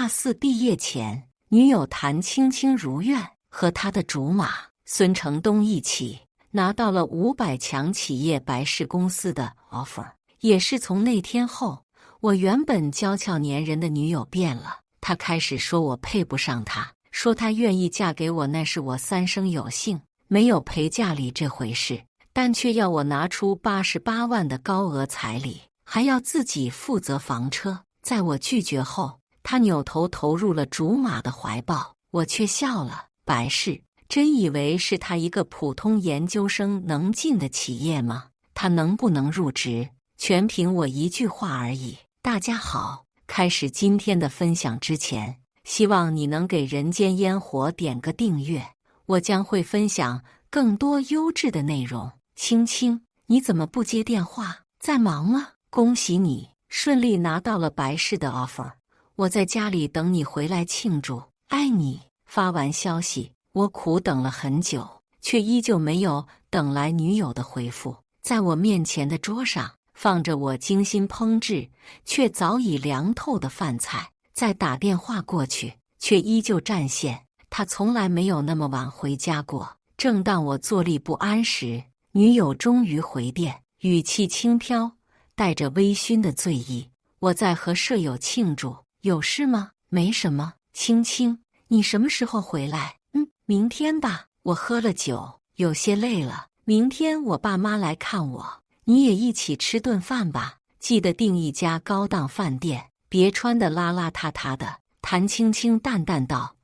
大四毕业前，女友谭青青如愿和他的竹马孙成东一起拿到了500强企业白氏公司的 offer。也是从那天后，我原本娇俏粘人的女友变了，她开始说我配不上她，说她愿意嫁给我那是我三生有幸，没有陪嫁礼这回事，但却要我拿出88万的高额彩礼，还要自己负责房车。在我拒绝后，她扭头投入了竹马的怀抱，我却笑了。白氏，真以为是她一个普通研究生能进的企业吗？她能不能入职，全凭我一句话而已。大家好，开始今天的分享之前，希望你能给人间烟火点个订阅，我将会分享更多优质的内容。青青，你怎么不接电话？在忙吗？恭喜你顺利拿到了白氏的 offer， 我在家里等你回来庆祝，爱你。发完消息，我苦等了很久，却依旧没有等来女友的回复。在我面前的桌上放着我精心烹制却早已凉透的饭菜，再打电话过去，却依旧占线。他从来没有那么晚回家过。正当我坐立不安时，女友终于回电，语气轻飘，带着微醺的醉意。我在和舍友庆祝，有事吗？没什么。青青，你什么时候回来？明天吧。我喝了酒，有些累了。明天我爸妈来看我，你也一起吃顿饭吧。记得订一家高档饭店，别穿得邋邋遢遢的。谭青青淡淡道：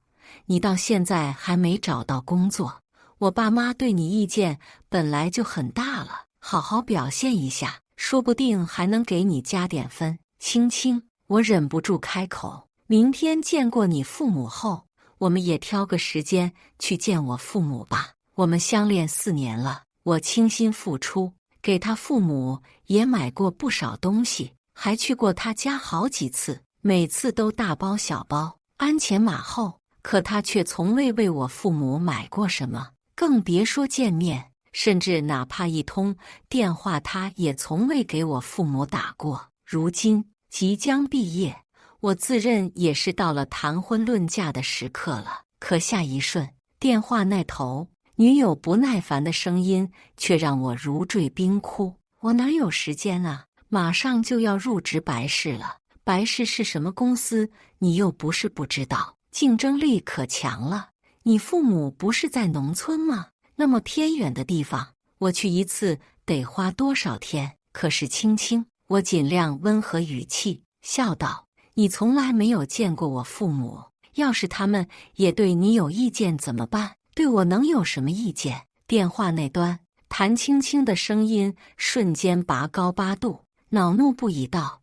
你到现在还没找到工作，我爸妈对你意见本来就很大了，好好表现一下，说不定还能给你加点分。青青，我忍不住开口，明天见过你父母后，我们也挑个时间去见我父母吧。我们相恋4年了，我倾心付出，给他父母也买过不少东西，还去过他家好几次，每次都大包小包，鞍前马后，可他却从未为我父母买过什么，更别说见面，甚至哪怕一通电话他也从未给我父母打过。如今即将毕业，我自认也是到了谈婚论嫁的时刻了，可下一瞬，电话那头女友不耐烦的声音却让我如坠冰窟。我哪有时间啊，马上就要入职白氏了。白氏是什么公司，你又不是不知道，竞争力可强了。你父母不是在农村吗？那么偏远的地方，我去一次得花多少天？可是青青，我尽量温和语气笑道，你从来没有见过我父母，要是他们也对你有意见怎么办？对我能有什么意见？电话那端，谭青青的声音瞬间拔高8度，恼怒不已道：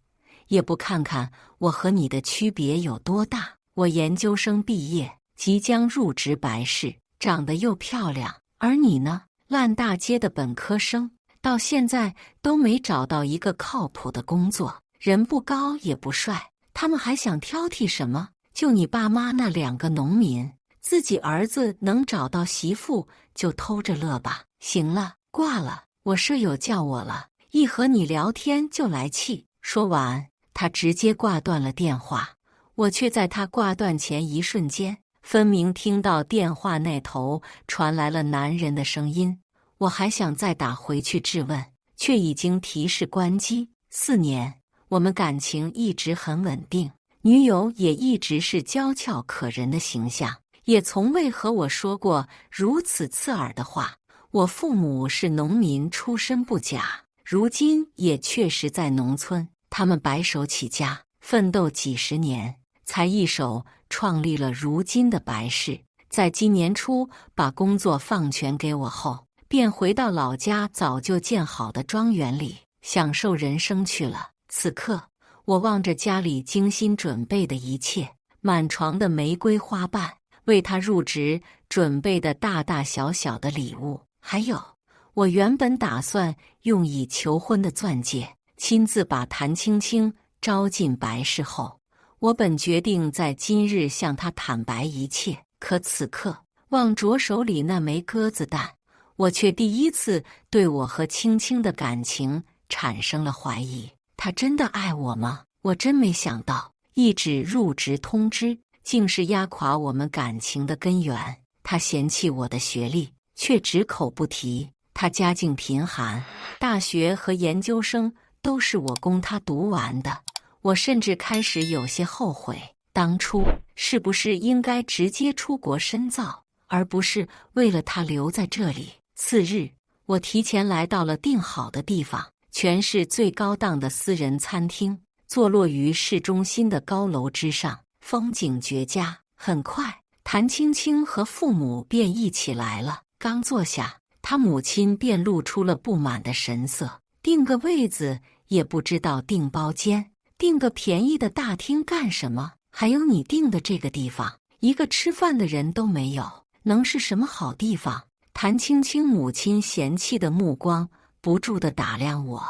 也不看看我和你的区别有多大。我研究生毕业，即将入职白氏，长得又漂亮，而你呢？烂大街的本科生，到现在都没找到一个靠谱的工作，人不高也不帅，他们还想挑剔什么？就你爸妈那2个农民，自己儿子能找到媳妇就偷着乐吧。行了，挂了，我舍友叫我了，一和你聊天就来气。说完，他直接挂断了电话。我却在他挂断前一瞬间，分明听到电话那头传来了男人的声音。我还想再打回去质问，却已经提示关机。4年，我们感情一直很稳定，女友也一直是娇俏可人的形象，也从未和我说过如此刺耳的话。我父母是农民出身不假，如今也确实在农村，他们白手起家，奋斗几10年，才一手创立了如今的白氏。在今年初把工作放权给我后，便回到老家早就建好的庄园里，享受人生去了。此刻，我望着家里精心准备的一切，满床的玫瑰花瓣，为他入职准备的大大小小的礼物，还有我原本打算用以求婚的钻戒。亲自把谭青青招进白氏后，我本决定在今日向他坦白一切，可此刻望着手里那枚鸽子蛋，我却第一次对我和青青的感情产生了怀疑。他真的爱我吗？我真没想到，一纸入职通知，竟是压垮我们感情的根源。他嫌弃我的学历，却只口不提。他家境贫寒，大学和研究生都是我供他读完的。我甚至开始有些后悔，当初是不是应该直接出国深造，而不是为了他留在这里。次日，我提前来到了定好的地方，全市最高档的私人餐厅，坐落于市中心的高楼之上，风景绝佳。很快，谭青青和父母便一起来了。刚坐下，他母亲便露出了不满的神色。订个位子也不知道订包间，订个便宜的大厅干什么？还有你订的这个地方，一个吃饭的人都没有，能是什么好地方？谭青青母亲嫌弃的目光不住地打量我，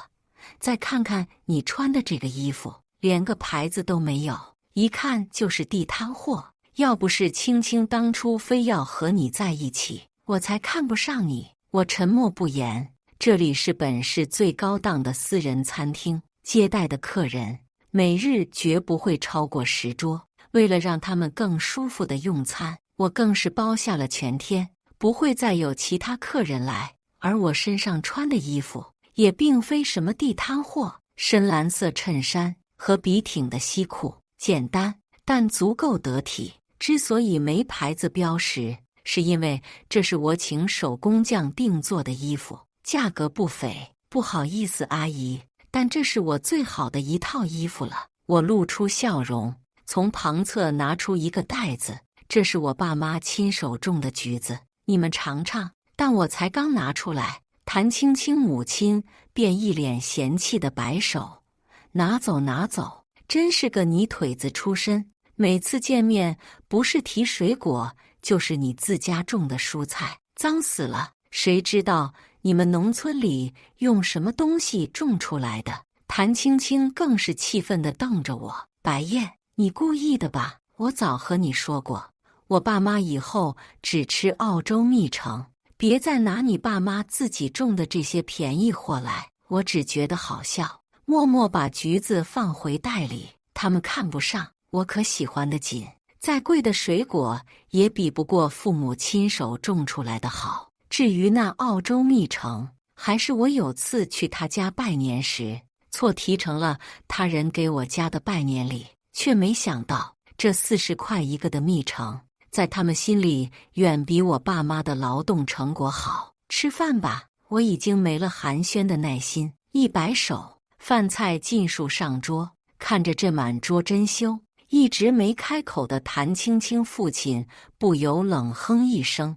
再看看你穿的这个衣服，连个牌子都没有，一看就是地摊货。要不是青青当初非要和你在一起，我才看不上你。我沉默不言。这里是本市最高档的私人餐厅，接待的客人每日绝不会超过10桌。为了让他们更舒服的用餐，我更是包下了全天，不会再有其他客人来。而我身上穿的衣服也并非什么地摊货，深蓝色衬衫和笔挺的西裤，简单但足够得体。之所以没牌子标识，是因为这是我请手工匠定做的衣服，价格不菲。不好意思，阿姨，但这是我最好的一套衣服了。我露出笑容，从旁侧拿出一个袋子，这是我爸妈亲手种的橘子，你们尝尝。但我才刚拿出来，谭青青母亲便一脸嫌弃的摆手：拿走拿走，真是个泥腿子出身。每次见面不是提水果，就是你自家种的蔬菜，脏死了。谁知道你们农村里用什么东西种出来的？谭青青更是气愤地瞪着我：白燕，你故意的吧？我早和你说过，我爸妈以后只吃澳洲蜜橙，别再拿你爸妈自己种的这些便宜货来。我只觉得好笑，默默把橘子放回袋里。他们看不上，我可喜欢得紧。再贵的水果也比不过父母亲手种出来的好。至于那澳洲蜜橙，还是我有次去他家拜年时错提成了他人给我家的拜年礼，却没想到这40块一个的蜜橙，在他们心里远比我爸妈的劳动成果好。吃饭吧，我已经没了寒暄的耐心。一摆手，饭菜尽数上桌。看着这满桌珍馐，一直没开口的谭青青父亲不由冷哼一声：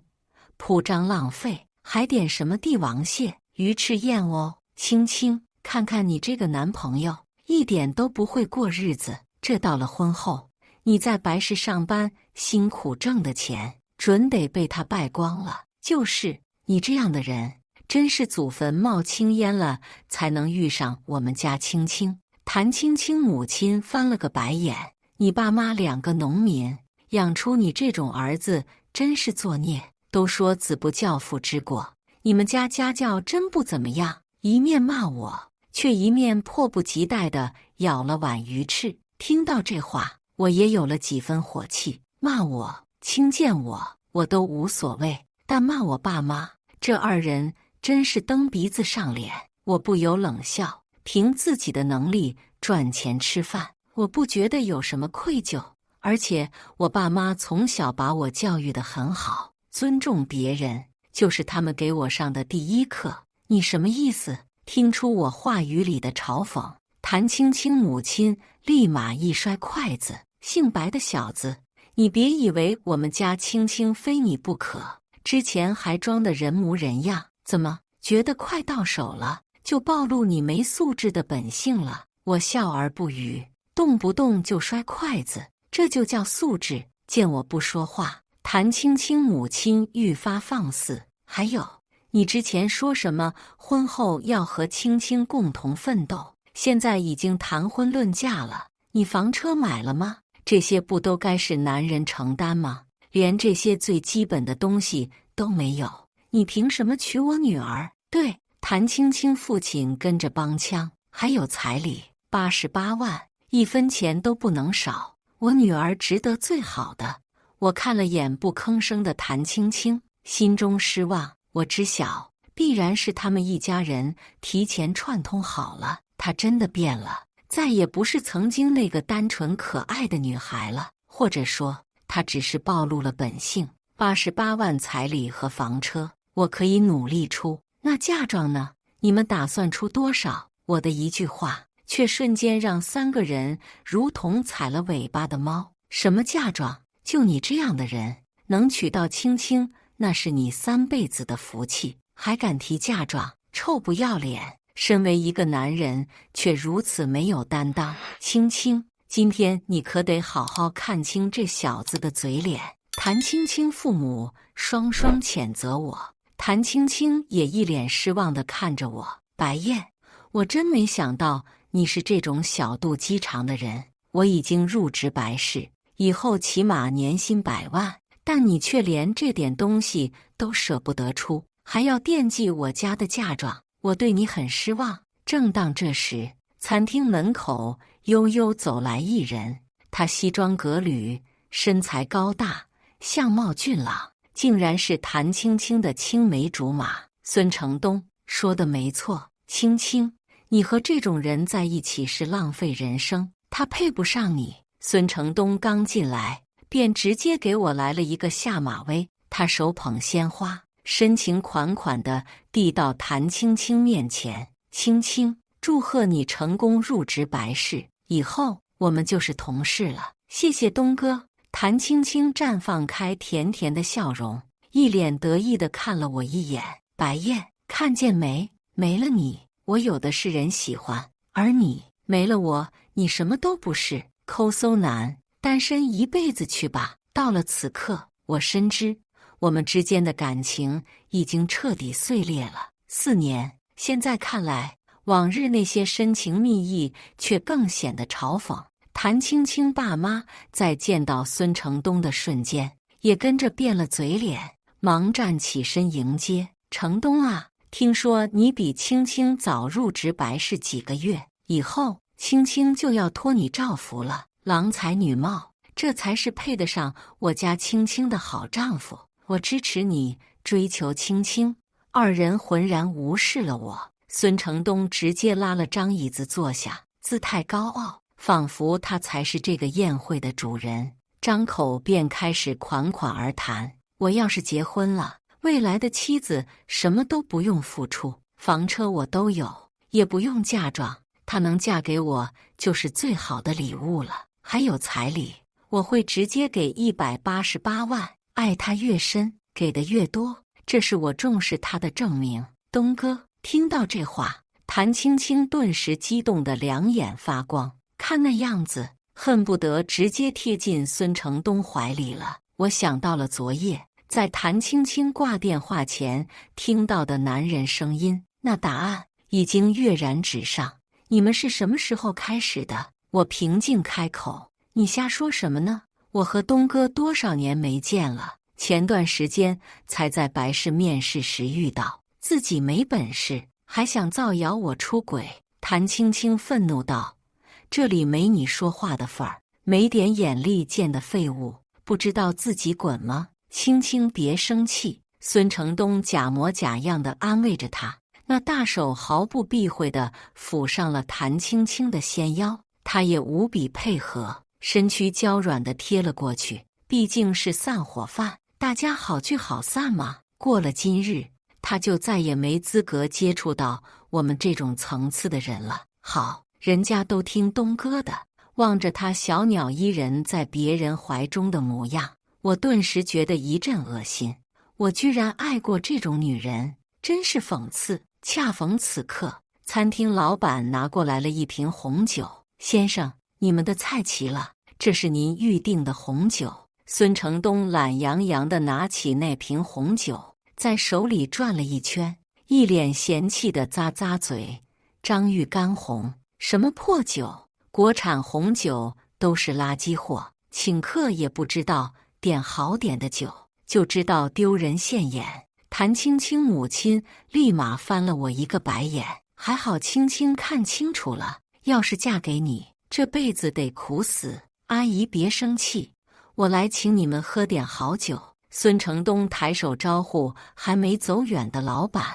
铺张浪费，还点什么帝王蟹、鱼翅宴哦？青青，看看你这个男朋友，一点都不会过日子。这到了婚后，你在白市上班辛苦挣的钱，准得被他败光了。就是你这样的人，真是祖坟冒青烟了，才能遇上我们家青青。谭青青母亲翻了个白眼：你爸妈2个农民，养出你这种儿子，真是作孽。都说子不教父之过，你们家家教真不怎么样。一面骂我，却一面迫不及待地舀了碗鱼翅。听到这话，我也有了几分火气。骂我、轻贱我，我都无所谓，但骂我爸妈，这2人真是蹬鼻子上脸。我不由冷笑，凭自己的能力赚钱吃饭，我不觉得有什么愧疚。而且我爸妈从小把我教育得很好，尊重别人就是他们给我上的第一课。你什么意思？听出我话语里的嘲讽，谭青青母亲立马一摔筷子：姓白的小子，你别以为我们家青青非你不可，之前还装得人模人样，怎么觉得快到手了就暴露你没素质的本性了？我笑而不语，动不动就摔筷子，这就叫素质？见我不说话，谭青青母亲愈发放肆：还有，你之前说什么婚后要和青青共同奋斗，现在已经谈婚论嫁了，你房车买了吗？这些不都该是男人承担吗？连这些最基本的东西都没有，你凭什么娶我女儿？对，谭青青父亲跟着帮腔，还有彩礼88万，1分钱都不能少。我女儿值得最好的。我看了眼不吭声的谭青青，心中失望。我知晓，必然是他们一家人提前串通好了。她真的变了，再也不是曾经那个单纯可爱的女孩了。或者说，她只是暴露了本性。88万彩礼和房车，我可以努力出。那嫁妆呢？你们打算出多少？我的一句话，却瞬间让3个人如同踩了尾巴的猫。什么嫁妆？就你这样的人，能娶到青青，那是你3辈子的福气，还敢提嫁妆？臭不要脸！身为一个男人，却如此没有担当。青青，今天你可得好好看清这小子的嘴脸。谭青青父母双双谴责我，谭青青也一脸失望地看着我。白燕，我真没想到你是这种小肚鸡肠的人。我已经入职白事，以后起码年薪100万，但你却连这点东西都舍不得出，还要惦记我家的嫁妆，我对你很失望。正当这时，餐厅门口悠悠走来一人，他西装革履，身材高大，相貌俊朗，竟然是谭青青的青梅竹马孙成东。说的没错，青青，你和这种人在一起是浪费人生，他配不上你。孙成东刚进来，便直接给我来了一个下马威。他手捧鲜花，深情款款地递到谭青青面前。青青，祝贺你成功入职白事，以后我们就是同事了。谢谢东哥。谭青青绽放开甜甜的笑容，一脸得意地看了我一眼。白燕，看见没？没了你，我有的是人喜欢，而你没了我，你什么都不是。抠搜男，单身一辈子去吧。到了此刻，我深知我们之间的感情已经彻底碎裂了。4年，现在看来，往日那些深情蜜意却更显得嘲讽。谭青青爸妈在见到孙成东的瞬间，也跟着变了嘴脸，忙站起身迎接。成东啊，听说你比青青早入职白事几个月，以后青青就要托你照拂了。郎才女貌，这才是配得上我家青青的好丈夫。我支持你追求青青。二人浑然无视了我。孙成东直接拉了张椅子坐下，姿态高傲，仿佛他才是这个宴会的主人，张口便开始款款而谈。我要是结婚了，未来的妻子什么都不用付出，房车我都有，也不用嫁妆，她能嫁给我就是最好的礼物了。还有彩礼，我会直接给188万，爱她越深，给的越多，这是我重视她的证明。东哥，听到这话，谭青青顿时激动得两眼发光，看那样子，恨不得直接贴进孙成东怀里了。我想到了昨夜在谭青青挂电话前听到的男人声音，那答案已经跃然纸上。你们是什么时候开始的？我平静开口。你瞎说什么呢？我和东哥多少年没见了，前段时间才在白事面试时遇到，自己没本事，还想造谣我出轨。谭青青愤怒道：这里没你说话的份儿，没点眼力见的废物，不知道自己滚吗？青青别生气。孙成东假模假样地安慰着他，那大手毫不避讳地抚上了谭青青的纤腰，他也无比配合，身躯娇软地贴了过去。毕竟是散伙饭，大家好聚好散嘛。过了今日，他就再也没资格接触到我们这种层次的人了。好，人家都听东哥的。望着他小鸟依人在别人怀中的模样，我顿时觉得一阵恶心。我居然爱过这种女人，真是讽刺。恰逢此刻，餐厅老板拿过来了一瓶红酒。先生，你们的菜齐了，这是您预定的红酒。孙成东懒洋洋地拿起那瓶红酒，在手里转了一圈，一脸嫌弃地咂咂嘴。张玉干红，什么破酒，国产红酒都是垃圾货，请客也不知道点好点的酒，就知道丢人现眼。谭青青母亲立马翻了我一个白眼，还好青青看清楚了，要是嫁给你，这辈子得苦死。阿姨别生气，我来请你们喝点好酒。孙成东抬手招呼还没走远的老板：“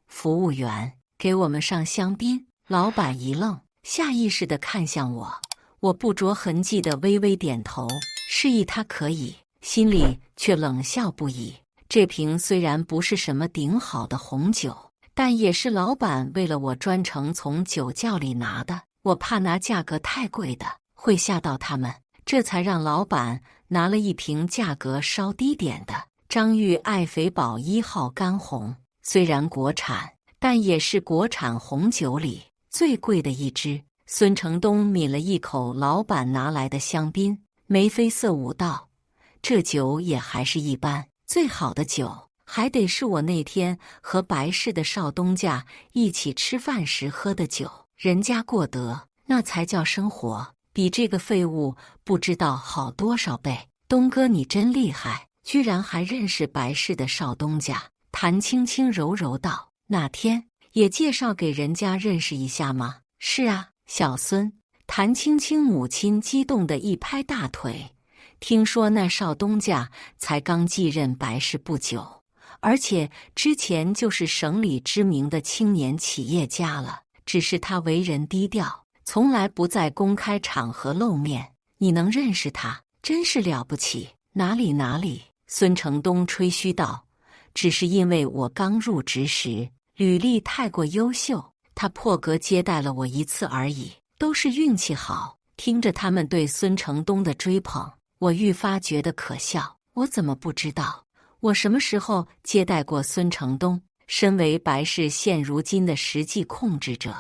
服务员，给我们上香槟。”老板一愣，下意识地看向我，我不着痕迹地微微点头，示意他可以，心里却冷笑不已。这瓶虽然不是什么顶好的红酒，但也是老板为了我专程从酒窖里拿的，我怕拿价格太贵的会吓到他们，这才让老板拿了一瓶价格稍低点的张裕爱肥宝1号干红，虽然国产，但也是国产红酒里最贵的一支。孙成东抿了一口老板拿来的香槟，眉飞色舞道：“这酒也还是一般，最好的酒还得是我那天和白氏的少东家一起吃饭时喝的酒，人家过得那才叫生活，比这个废物不知道好多少倍。东哥你真厉害，居然还认识白氏的少东家。”谭青青柔柔道：“哪天也介绍给人家认识一下吗？”“是啊，小孙。”谭青青母亲激动地一拍大腿，听说那少东家才刚继任白氏不久，而且之前就是省里知名的青年企业家了，只是他为人低调，从来不在公开场合露面。你能认识他，真是了不起。哪里哪里，孙成东吹嘘道，只是因为我刚入职时履历太过优秀，他破格接待了我一次而已，都是运气好。听着他们对孙成东的追捧，我愈发觉得可笑。我怎么不知道？我什么时候接待过孙成东？身为白氏现如今的实际控制者，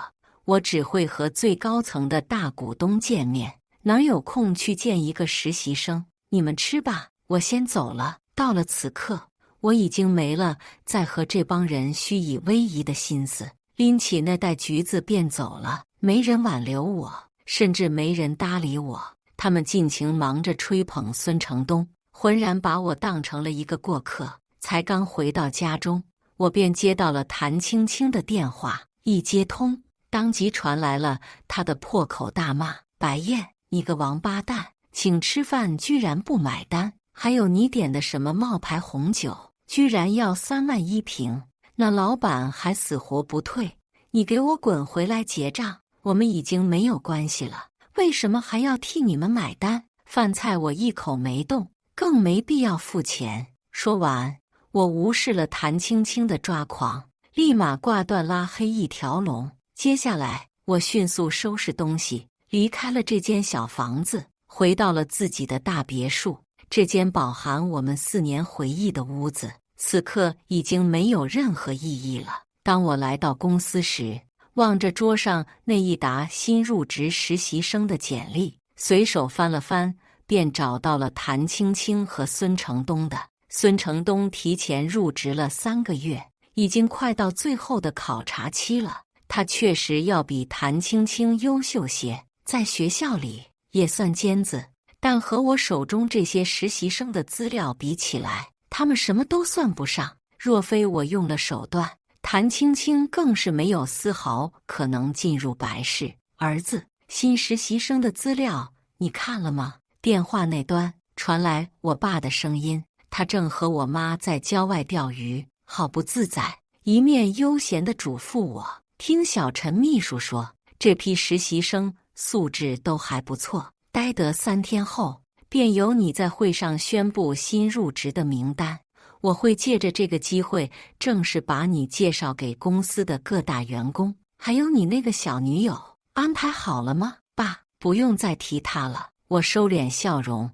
我只会和最高层的大股东见面，哪有空去见一个实习生？你们吃吧，我先走了。到了此刻，我已经没了再和这帮人虚以委蛇的心思，拎起那袋橘子便走了。没人挽留我，甚至没人搭理我，他们尽情忙着吹捧孙成东，浑然把我当成了一个过客。才刚回到家中，我便接到了谭青青的电话，一接通，当即传来了他的破口大骂：“白燕，你个王八蛋，请吃饭居然不买单，还有你点的什么冒牌红酒，居然要3万1瓶，那老板还死活不退，你给我滚回来结账，我们已经没有关系了，为什么还要替你们买单？饭菜我一口没动，更没必要付钱。”说完，我无视了谭青青的抓狂，立马挂断拉黑一条龙。接下来，我迅速收拾东西，离开了这间小房子，回到了自己的大别墅。这间饱含我们4年回忆的屋子，此刻已经没有任何意义了。当我来到公司时，望着桌上那一沓新入职实习生的简历，随手翻了翻，便找到了谭青青和孙成东的。孙成东提前入职了3个月，已经快到最后的考察期了。他确实要比谭青青优秀些，在学校里也算尖子，但和我手中这些实习生的资料比起来，他们什么都算不上。若非我用了手段，谭青青更是没有丝毫可能进入白氏。儿子，新实习生的资料你看了吗？电话那端传来我爸的声音，他正和我妈在郊外钓鱼，好不自在，一面悠闲地嘱咐我。听小陈秘书说，这批实习生素质都还不错，待得3天后，便由你在会上宣布新入职的名单。我会借着这个机会，正式把你介绍给公司的各大员工。还有你那个小女友，安排好了吗？爸，不用再提她了。我收敛笑容，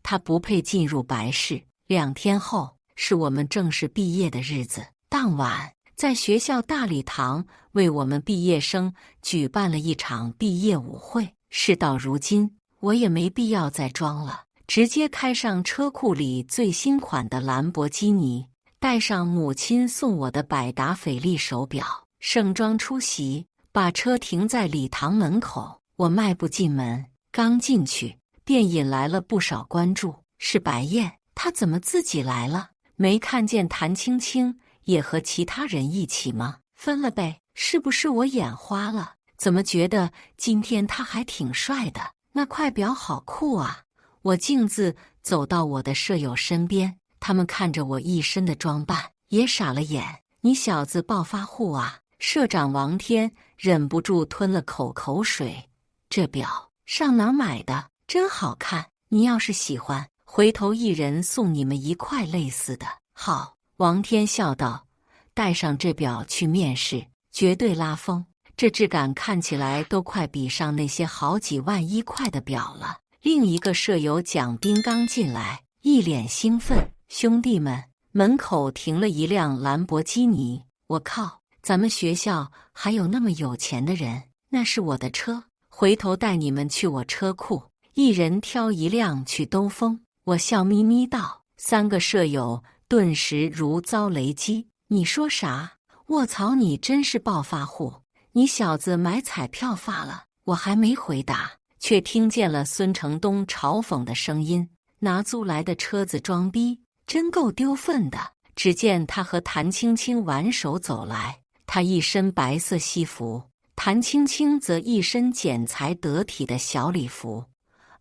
她不配进入白氏。2天后是我们正式毕业的日子，当晚在学校大礼堂为我们毕业生举办了一场毕业舞会。事到如今，我也没必要再装了，直接开上车库里最新款的兰博基尼，带上母亲送我的百达翡丽手表，盛装出席，把车停在礼堂门口。我迈步进门，刚进去便引来了不少关注。是白燕，她怎么自己来了？没看见谭青青也和其他人一起吗？分了呗，是不是我眼花了？怎么觉得今天他还挺帅的？那块表好酷啊！我径自走到我的舍友身边，他们看着我一身的装扮，也傻了眼。你小子暴发户啊！社长王天忍不住吞了口水。这表上哪买的？真好看！你要是喜欢，回头一人送你们一块类似的。好，王天笑道，带上这表去面试，绝对拉风。这质感看起来都快比上那些好几万1块的表了。另一个舍友蒋斌刚进来，一脸兴奋。兄弟们，门口停了一辆兰博基尼。我靠，咱们学校还有那么有钱的人？那是我的车，回头带你们去我车库，一人挑一辆去兜风。我笑眯眯道。3个舍友顿时如遭雷击。你说啥？卧槽，你真是暴发户！你小子买彩票发了？我还没回答，却听见了孙成东嘲讽的声音：拿租来的车子装逼，真够丢份的。只见他和谭青青挽手走来，他一身白色西服，谭青青则一身剪裁得体的小礼服，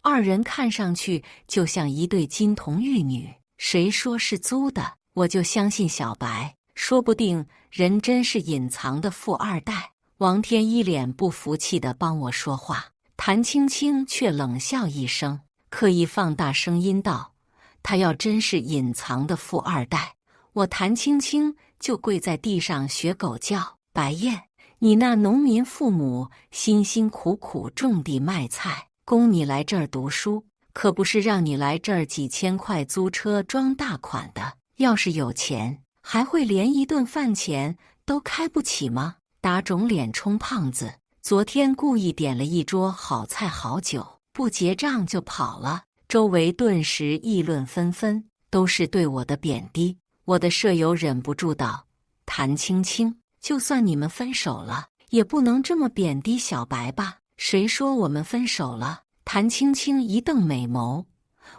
二人看上去就像一对金童玉女。谁说是租的？我就相信小白，说不定人真是隐藏的富二代。王天一脸不服气地帮我说话，谭青青却冷笑一声，刻意放大声音道：他要真是隐藏的富二代，我谭青青就跪在地上学狗叫。白燕，你那农民父母辛辛苦苦种地卖菜，供你来这儿读书，可不是让你来这儿几千块租车装大款的。要是有钱，还会连一顿饭钱都开不起吗？打肿脸充胖子，昨天故意点了一桌好菜好酒，不结账就跑了，周围顿时议论纷纷，都是对我的贬低。我的舍友忍不住道：谭青青，就算你们分手了，也不能这么贬低小白吧？谁说我们分手了？谭青青一瞪美眸，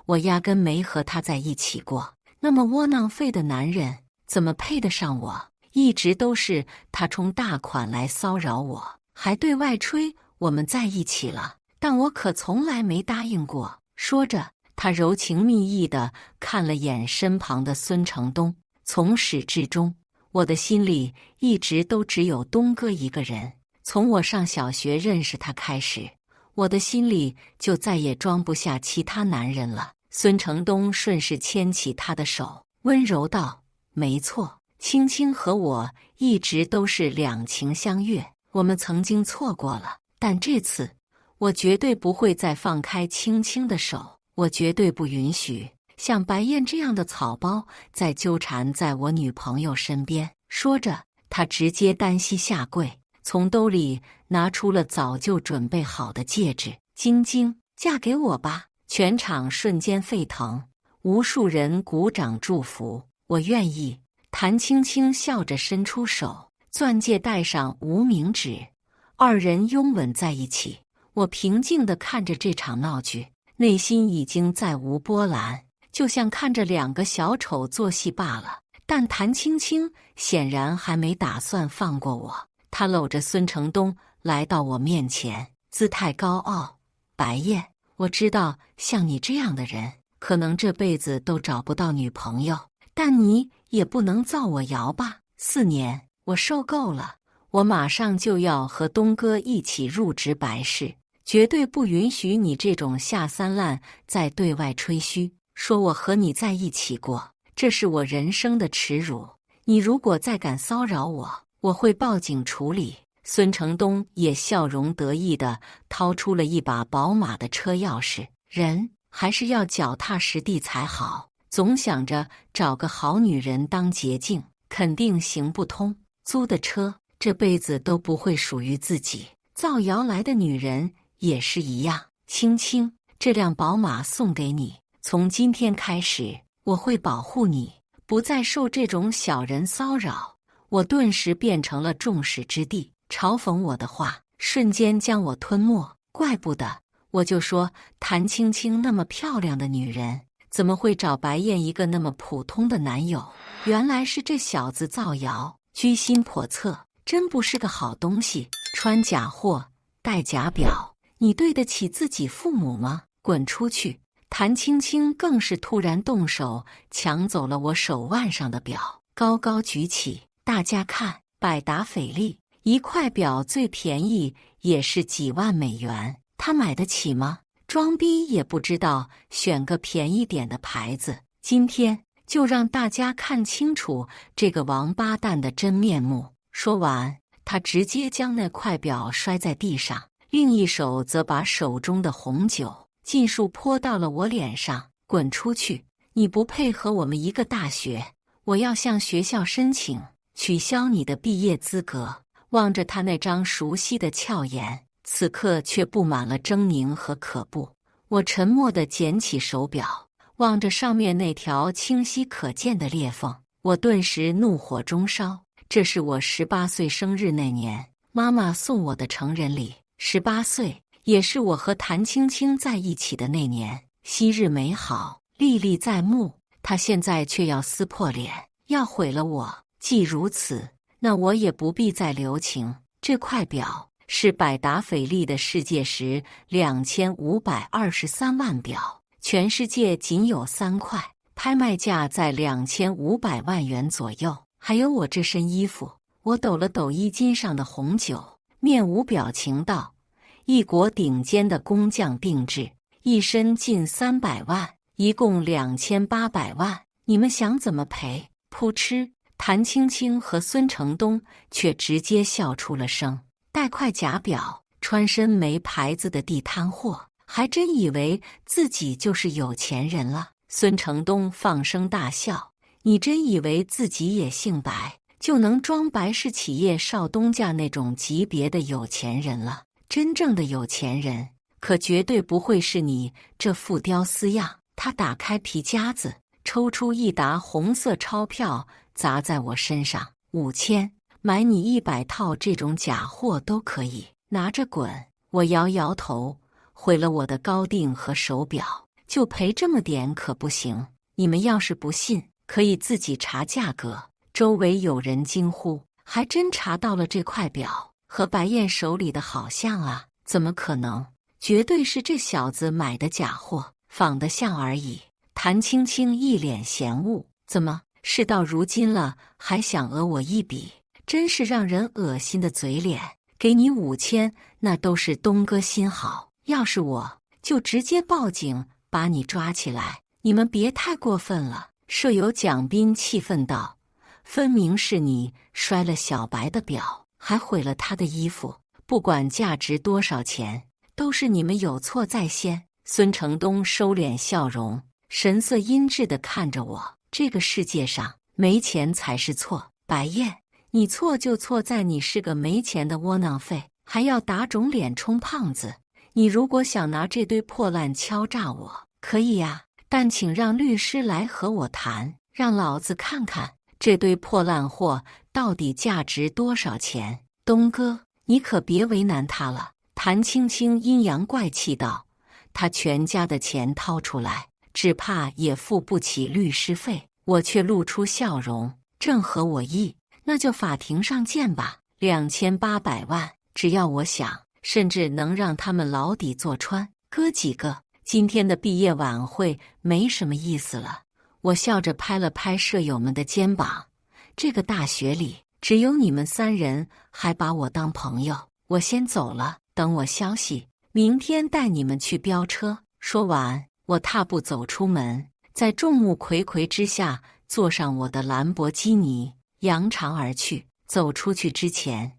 我压根没和他在一起过，那么窝囊废的男人怎么配得上我？一直都是他充大款来骚扰我，还对外吹我们在一起了，但我可从来没答应过。说着，他柔情蜜意地看了眼身旁的孙成东。从始至终，我的心里一直都只有东哥一个人。从我上小学认识他开始，我的心里就再也装不下其他男人了。孙成东顺势牵起他的手，温柔道：没错，青青和我一直都是两情相悦，我们曾经错过了，但这次我绝对不会再放开青青的手，我绝对不允许像白燕这样的草包再纠缠在我女朋友身边。说着，他直接单膝下跪，从兜里拿出了早就准备好的戒指。晶晶，嫁给我吧！全场瞬间沸腾，无数人鼓掌祝福。我愿意。谭青青笑着伸出手，钻戒戴上无名指，二人拥吻在一起。我平静地看着这场闹剧，内心已经再无波澜，就像看着2个小丑做戏罢了。但谭青青显然还没打算放过我，她搂着孙成东来到我面前，姿态高傲：白燕，我知道像你这样的人，可能这辈子都找不到女朋友，但你也不能造我谣吧？4年，我受够了，我马上就要和东哥一起入职白氏，绝对不允许你这种下三滥再对外吹嘘，说我和你在一起过，这是我人生的耻辱。你如果再敢骚扰我，我会报警处理。孙成东也笑容得意地掏出了一把宝马的车钥匙，人还是要脚踏实地才好。总想着找个好女人当捷径，肯定行不通。租的车这辈子都不会属于自己，造谣来的女人也是一样。青青，这辆宝马送给你，从今天开始，我会保护你，不再受这种小人骚扰。我顿时变成了众矢之的，嘲讽我的话瞬间将我吞没。怪不得，我就说谭青青那么漂亮的女人，怎么会找白燕一个那么普通的男友？原来是这小子造谣，居心叵测，真不是个好东西。穿假货，戴假表，你对得起自己父母吗？滚出去！谭青青更是突然动手抢走了我手腕上的表，高高举起，大家看，百达翡丽一块表最便宜也是几万美元，他买得起吗？装逼也不知道选个便宜点的牌子，今天就让大家看清楚这个王八蛋的真面目。说完，他直接将那块表摔在地上，另一手则把手中的红酒尽数泼到了我脸上。滚出去！你不配和我们一个大学，我要向学校申请取消你的毕业资格。望着他那张熟悉的俏颜，此刻却布满了狰狞和可怖。我沉默地捡起手表，望着上面那条清晰可见的裂缝，我顿时怒火中烧。这是我18岁生日那年，妈妈送我的成人礼。18岁，也是我和谭青青在一起的那年，昔日美好历历在目。她现在却要撕破脸，要毁了我。既如此，那我也不必再留情。这块表是百达翡丽的世界时2523万表，全世界仅有3块，拍卖价在2500万元左右。还有我这身衣服。我抖了抖衣襟上的红酒，面无表情道：一国顶尖的工匠定制，一身近300万，一共2800万，你们想怎么赔？噗嗤！谭青青和孙成东却直接笑出了声。戴块假表，穿身没牌子的地摊货，还真以为自己就是有钱人了。孙成东放声大笑：你真以为自己也姓白，就能装白氏企业少东家那种级别的有钱人了？真正的有钱人可绝对不会是你这副屌丝样。他打开皮夹子，抽出一沓红色钞票砸在我身上：5000，买你100套这种假货都可以，拿着滚！我摇摇头，毁了我的高定和手表，就赔这么点可不行。你们要是不信，可以自己查价格。周围有人惊呼：还真查到了，这块表和白燕手里的好像啊！怎么可能？绝对是这小子买的假货，仿得像而已。谭青青一脸嫌恶：怎么，事到如今了，还想讹我一笔？真是让人恶心的嘴脸！给你5000，那都是东哥心好，要是我，就直接报警把你抓起来。你们别太过分了。舍友蒋斌气愤道：分明是你摔了小白的表，还毁了他的衣服，不管价值多少钱，都是你们有错在先。孙成东收敛笑容，神色阴鸷地看着我：这个世界上没钱才是错。白燕，你错就错在你是个没钱的窝囊废，还要打肿脸充胖子。你如果想拿这堆破烂敲诈我，可以呀，但请让律师来和我谈，让老子看看这堆破烂货到底价值多少钱。东哥，你可别为难他了。谭青青阴阳怪气道：他全家的钱掏出来，只怕也付不起律师费。我却露出笑容：正合我意，那就法庭上见吧。2800万，只要我想，甚至能让他们牢底坐穿。哥几个，今天的毕业晚会没什么意思了。我笑着拍了拍舍友们的肩膀：这个大学里只有你们3人还把我当朋友，我先走了，等我消息，明天带你们去飙车。说完，我踏步走出门，在众目睽睽之下坐上我的兰博基尼，扬长而去。走出去之前，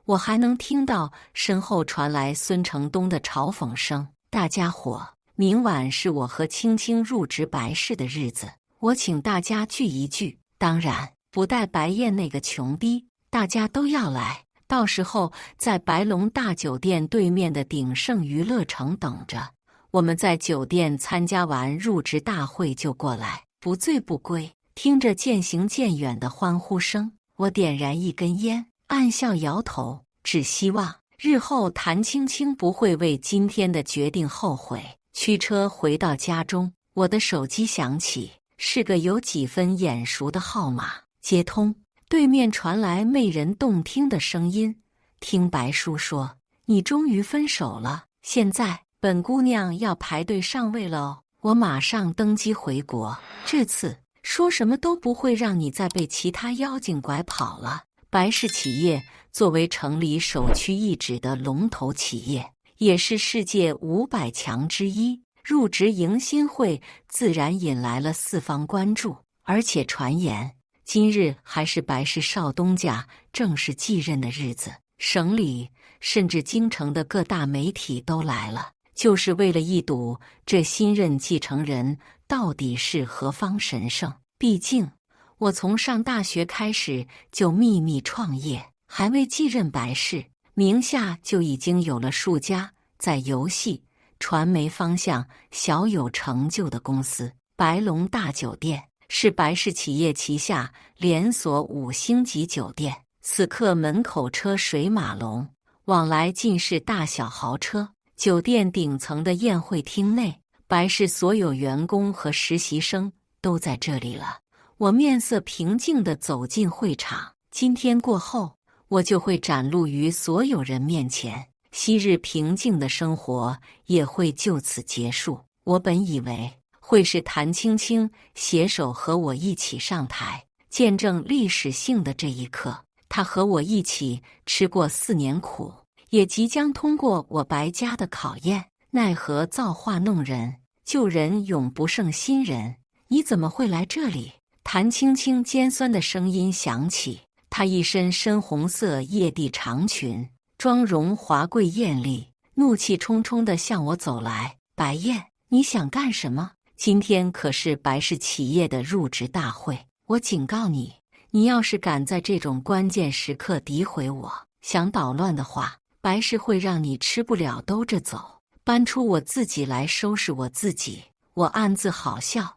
我还能听到身后传来孙成东的嘲讽声：大家伙，明晚是我和青青入职白氏的日子，我请大家聚一聚，当然不带白燕那个穷逼，大家都要来。到时候在白龙大酒店对面的鼎盛娱乐城等着，我们在酒店参加完入职大会就过来，不醉不归。听着渐行渐远的欢呼声，我点燃一根烟，暗笑摇头，只希望日后谭青青不会为今天的决定后悔。驱车回到家中，我的手机响起，是个有几分眼熟的号码。接通，对面传来媚人动听的声音：听白叔说，你终于分手了，现在本姑娘要排队上位了哦。我马上登机回国。这次说什么都不会让你再被其他妖精拐跑了。白氏企业作为城里首屈一指的龙头企业，也是世界500强之一，入职迎新会自然引来了四方关注。而且传言，今日还是白氏少东家正式继任的日子，省里甚至京城的各大媒体都来了，就是为了一睹这新任继承人到底是何方神圣。毕竟我从上大学开始就秘密创业，还未继任白氏，名下就已经有了数家在游戏、传媒方向小有成就的公司。白龙大酒店是白氏企业旗下连锁5星级酒店，此刻门口车水马龙，往来尽是大小豪车。酒店顶层的宴会厅内，白氏所有员工和实习生都在这里了。我面色平静地走进会场，今天过后，我就会展露于所有人面前，昔日平静的生活也会就此结束。我本以为会是谭青青携手和我一起上台，见证历史性的这一刻。她和我一起吃过4年苦，也即将通过我白家的考验。奈何造化弄人，旧人永不胜新人。你怎么会来这里？谭青青尖酸的声音响起，她一身深红色曳地长裙，妆容华贵艳丽，怒气冲冲地向我走来。白燕，你想干什么？今天可是白氏企业的入职大会，我警告你，你要是敢在这种关键时刻诋毁我，想捣乱的话，白氏会让你吃不了兜着走，搬出我自己来收拾我自己。我暗自好笑，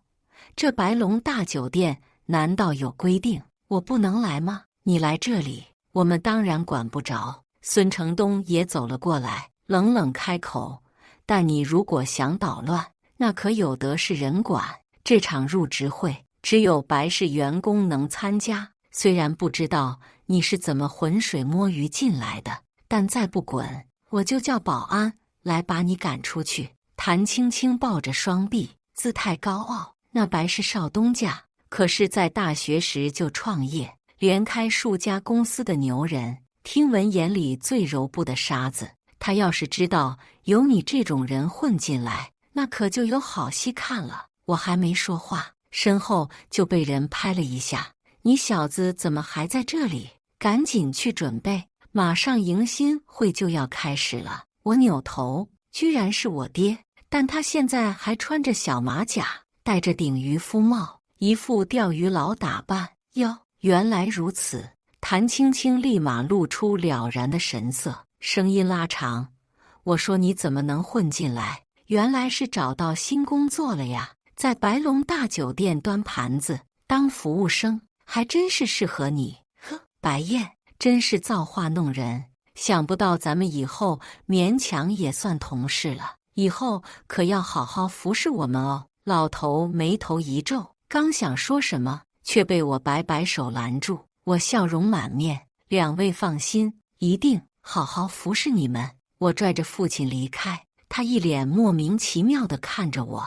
这白龙大酒店难道有规定我不能来吗？你来这里，我们当然管不着。孙承东也走了过来，冷冷开口，但你如果想捣乱，那可有的是人管。这场入职会只有白氏员工能参加，虽然不知道你是怎么浑水摸鱼进来的，但再不滚，我就叫保安来把你赶出去。谭青青抱着双臂，姿态高傲。那白氏少东家可是在大学时就创业，连开数家公司的牛人，听闻眼里最揉不得沙子。他要是知道有你这种人混进来，那可就有好戏看了。我还没说话，身后就被人拍了一下。你小子怎么还在这里？赶紧去准备，马上迎新会就要开始了。我扭头，居然是我爹，但他现在还穿着小马甲，戴着顶渔夫帽，一副钓鱼佬打扮。哟，原来如此。谭青青立马露出了然的神色，声音拉长，我说你怎么能混进来？原来是找到新工作了呀，在白龙大酒店端盘子当服务生，还真是适合你。呵，白燕真是造化弄人，想不到咱们以后勉强也算同事了，以后可要好好服侍我们哦。老头眉头一皱，刚想说什么，却被我摆摆手拦住。我笑容满面，两位放心，一定好好服侍你们。我拽着父亲离开，他一脸莫名其妙地看着我。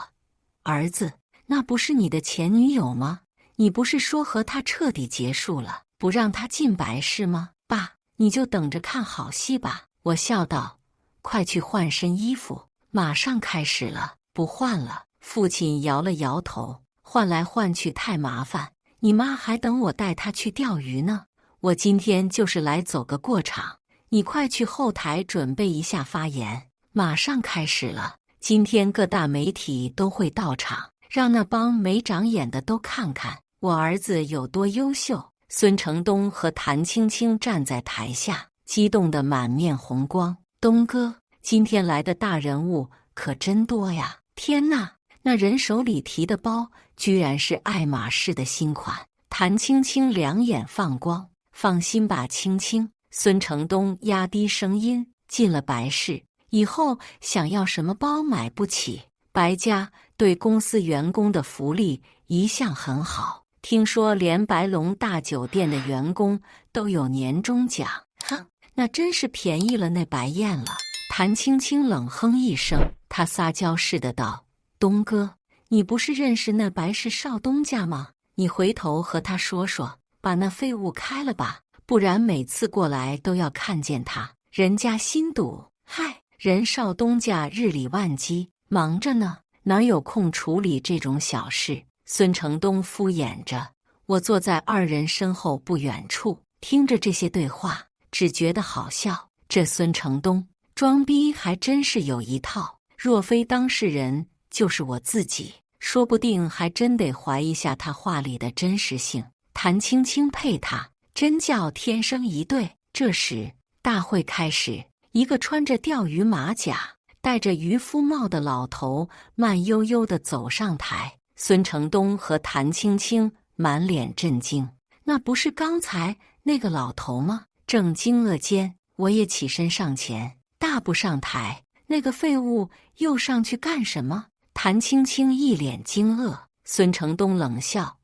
儿子，那不是你的前女友吗？你不是说和她彻底结束了，不让她进白氏吗？爸，你就等着看好戏吧。我笑道，快去换身衣服，马上开始了。不换了。父亲摇了摇头，换来换去太麻烦，你妈还等我带她去钓鱼呢。我今天就是来走个过场，你快去后台准备一下发言，马上开始了。今天各大媒体都会到场，让那帮没长眼的都看看我儿子有多优秀。孙承东和谭青青站在台下，激动得满面红光。东哥，今天来的大人物可真多呀！天哪！那人手里提的包居然是爱马仕的新款。谭青青两眼放光，放心吧青青。孙承东压低声音，进了白氏以后想要什么包买不起，白家对公司员工的福利一向很好，听说连白龙大酒店的员工都有年终奖。哼，那真是便宜了那白燕了。谭青青冷哼一声，她撒娇似的道，东哥，你不是认识那白氏少东家吗？你回头和他说说，把那废物开了吧，不然每次过来都要看见他，人家心堵。嗨，人少东家日理万机，忙着呢，哪有空处理这种小事？孙承东敷衍着。我坐在二人身后不远处，听着这些对话，只觉得好笑。这孙承东装逼还真是有一套，若非当事人，就是我自己，说不定还真得怀疑下他话里的真实性。谭青青配他，真叫天生一对。这时大会开始，一个穿着钓鱼马甲、戴着渔夫帽的老头慢悠悠地走上台。孙承东和谭青青满脸震惊，那不是刚才那个老头吗？正惊愕间，我也起身上前，大步上台。那个废物又上去干什么？谭青青一脸惊愕，孙承东冷笑，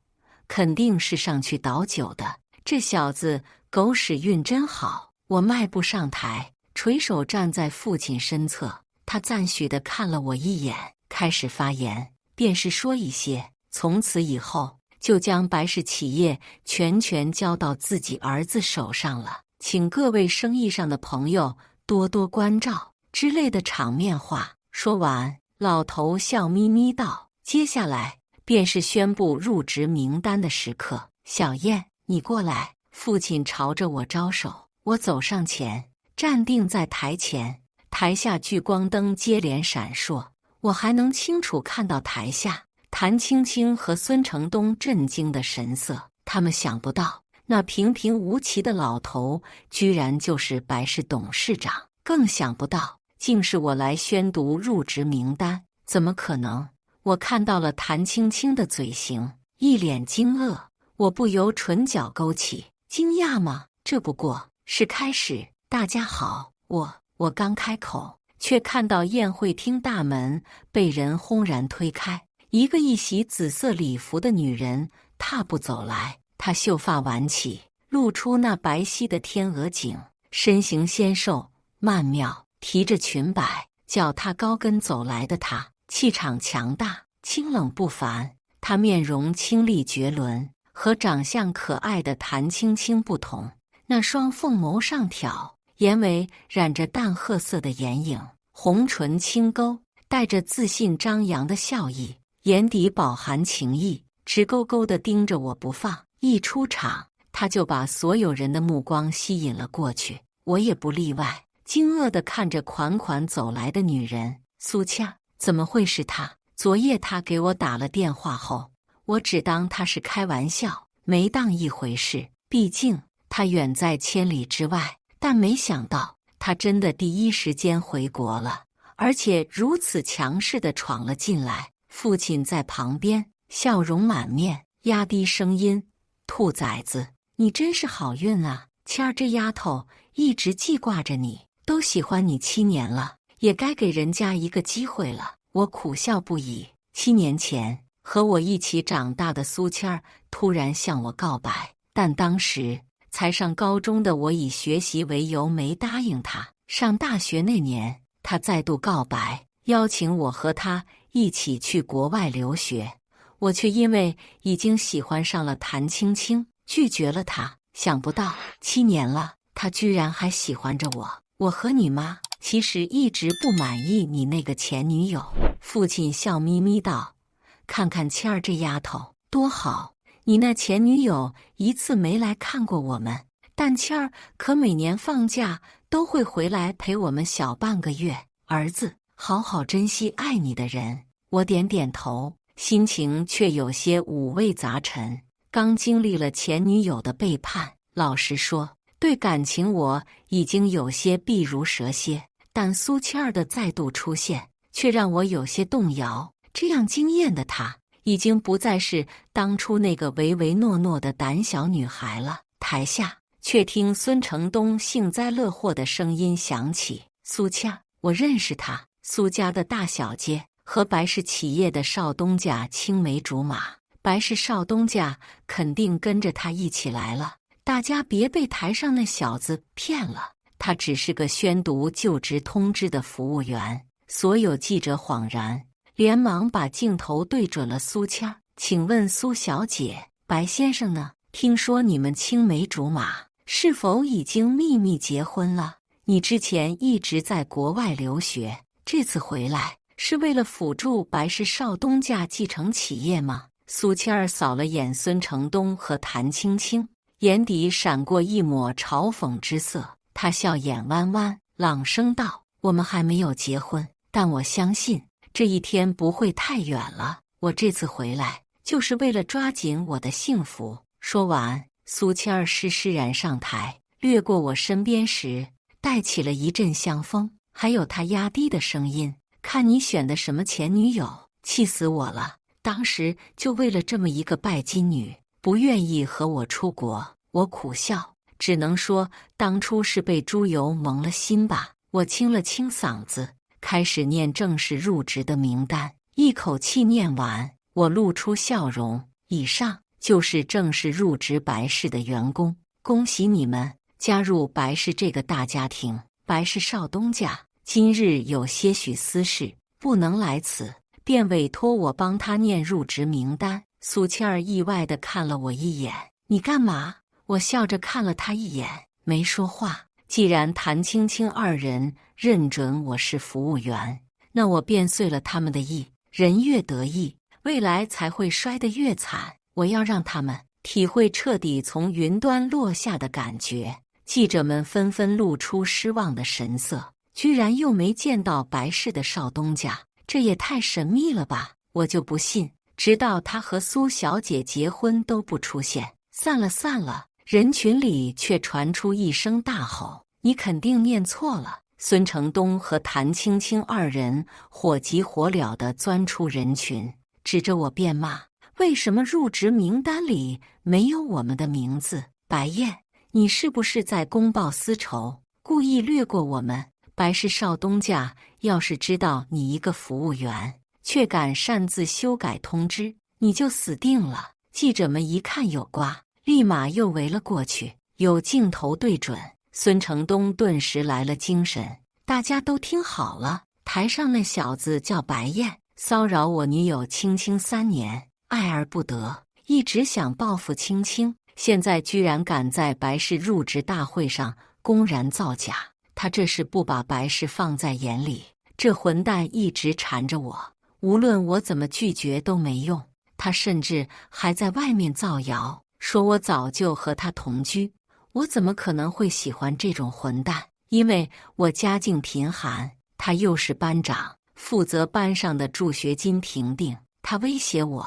肯定是上去倒酒的。这小子狗屎运真好。我迈步上台，垂手站在父亲身侧，他赞许地看了我一眼，开始发言，便是说一些从此以后就将白氏企业全权交到自己儿子手上了，请各位生意上的朋友多多关照之类的场面话。说完，老头笑眯眯道：“接下来便是宣布入职名单的时刻，小燕，你过来。”父亲朝着我招手，我走上前，站定在台前。台下聚光灯接连闪烁，我还能清楚看到台下谭青青和孙承东震惊的神色。他们想不到，那平平无奇的老头居然就是白氏董事长，更想不到，竟是我来宣读入职名单。怎么可能？我看到了谭青青的嘴型，一脸惊愕，我不由唇角勾起。惊讶吗？这不过是开始。大家好，我刚开口，却看到宴会厅大门被人轰然推开，一个一袭紫色礼服的女人踏步走来。她秀发挽起，露出那白皙的天鹅颈，身形纤瘦曼妙，提着裙摆，脚踏高跟走来的她，气场强大，清冷不凡。她面容清丽绝伦，和长相可爱的谭青青不同，那双凤眸上挑，眼尾染着淡褐色的眼影，红唇轻勾，带着自信张扬的笑意，眼底饱含情意，直勾勾地盯着我不放。一出场，他就把所有人的目光吸引了过去，我也不例外，惊愕地看着款款走来的女人。苏倩，怎么会是她？昨夜他给我打了电话后，我只当他是开玩笑，没当一回事。毕竟他远在千里之外，但没想到他真的第一时间回国了，而且如此强势地闯了进来。父亲在旁边笑容满面，压低声音：“兔崽子，你真是好运啊！倩儿这丫头一直记挂着你，都喜欢你7年了，也该给人家一个机会了。”我苦笑不已。7年前和我一起长大的苏倩儿突然向我告白，但当时才上高中的我以学习为由没答应她。上大学那年，她再度告白，邀请我和她一起去国外留学，我却因为已经喜欢上了谭青青，拒绝了她。想不到7年了，她居然还喜欢着我。我和你妈其实一直不满意你那个前女友。父亲笑眯眯道：“看看倩儿这丫头多好，你那前女友一次没来看过我们，但倩儿可每年放假都会回来陪我们小半个月。儿子，好好珍惜爱你的人。”我点点头，心情却有些五味杂陈。刚经历了前女友的背叛，老实说，对感情我已经有些避如蛇蝎，但苏倩儿的再度出现却让我有些动摇。这样惊艳的她，已经不再是当初那个唯唯诺诺的胆小女孩了。台下却听孙承东幸灾乐祸的声音响起：“苏倩儿，我认识她，苏家的大小姐，和白氏企业的少东家青梅竹马，白氏少东家肯定跟着她一起来了。大家别被台上那小子骗了，他只是个宣读就职通知的服务员。”所有记者恍然，连忙把镜头对准了苏谦儿。请问苏小姐，白先生呢？听说你们青梅竹马，是否已经秘密结婚了？你之前一直在国外留学，这次回来是为了辅助白氏少东家继承企业吗？苏谦儿扫了眼孙承东和谭青青，眼底闪过一抹嘲讽之色。他笑眼弯弯，朗声道：“我们还没有结婚，但我相信这一天不会太远了。我这次回来就是为了抓紧我的幸福。”说完，苏谦儿施然上台，掠过我身边时，带起了一阵香风，还有他压低的声音：“看你选的什么前女友，气死我了！当时就为了这么一个拜金女，不愿意和我出国。”我苦笑，只能说当初是被猪油蒙了心吧。我清了清嗓子，开始念正式入职的名单。一口气念完，我露出笑容：“以上就是正式入职白氏的员工，恭喜你们加入白氏这个大家庭。白氏少东家今日有些许私事，不能来此，便委托我帮他念入职名单。”苏谦儿意外地看了我一眼：“你干嘛？”我笑着看了他一眼，没说话。既然谭青青二人认准我是服务员，那我便遂了他们的意。人越得意，未来才会摔得越惨。我要让他们体会彻底从云端落下的感觉。记者们纷纷露出失望的神色，居然又没见到白氏的少东家，这也太神秘了吧！我就不信，直到他和苏小姐结婚都不出现。散了散了！人群里却传出一声大吼：“你肯定念错了！”孙承东和谭青青二人火急火燎地钻出人群，指着我便骂：“为什么入职名单里没有我们的名字？白燕，你是不是在公报私仇，故意略过我们？白氏少东家要是知道你一个服务员却敢擅自修改通知，你就死定了！”记者们一看有瓜，立马又围了过去。有镜头对准，孙承东顿时来了精神。大家都听好了，台上那小子叫白燕，骚扰我女友青青3年，爱而不得，一直想报复青青，现在居然敢在白氏入职大会上公然造假。他这是不把白氏放在眼里。这混蛋一直缠着我，无论我怎么拒绝都没用。他甚至还在外面造谣，说我早就和他同居。我怎么可能会喜欢这种混蛋？因为我家境贫寒，他又是班长，负责班上的助学金评定。他威胁我，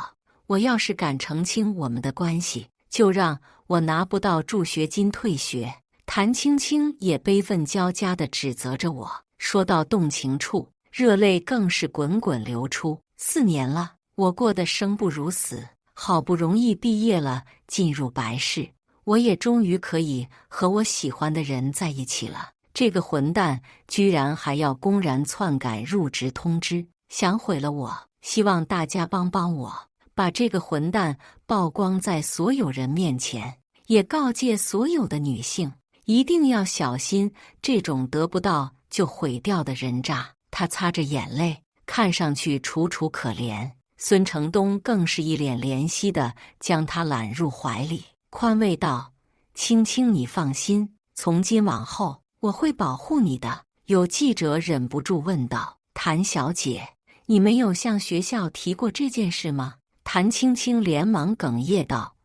我要是敢澄清我们的关系，就让我拿不到助学金退学。谭青青也悲愤交加地指责着我，说到动情处，热泪更是滚滚流出。4年了，我过得生不如死，好不容易毕业了，进入白氏，我也终于可以和我喜欢的人在一起了。这个混蛋居然还要公然篡改入职通知，想毁了我。希望大家帮帮我，把这个混蛋曝光在所有人面前，也告诫所有的女性，一定要小心这种得不到就毁掉的人渣。他擦着眼泪，看上去楚楚可怜。孙承东更是一脸怜惜地将他揽入怀里，宽慰道：“青青，你放心，从今往后我会保护你的。”有记者忍不住问道：“谭小姐，你没有向学校提过这件事吗？”谭青青连忙哽咽道：“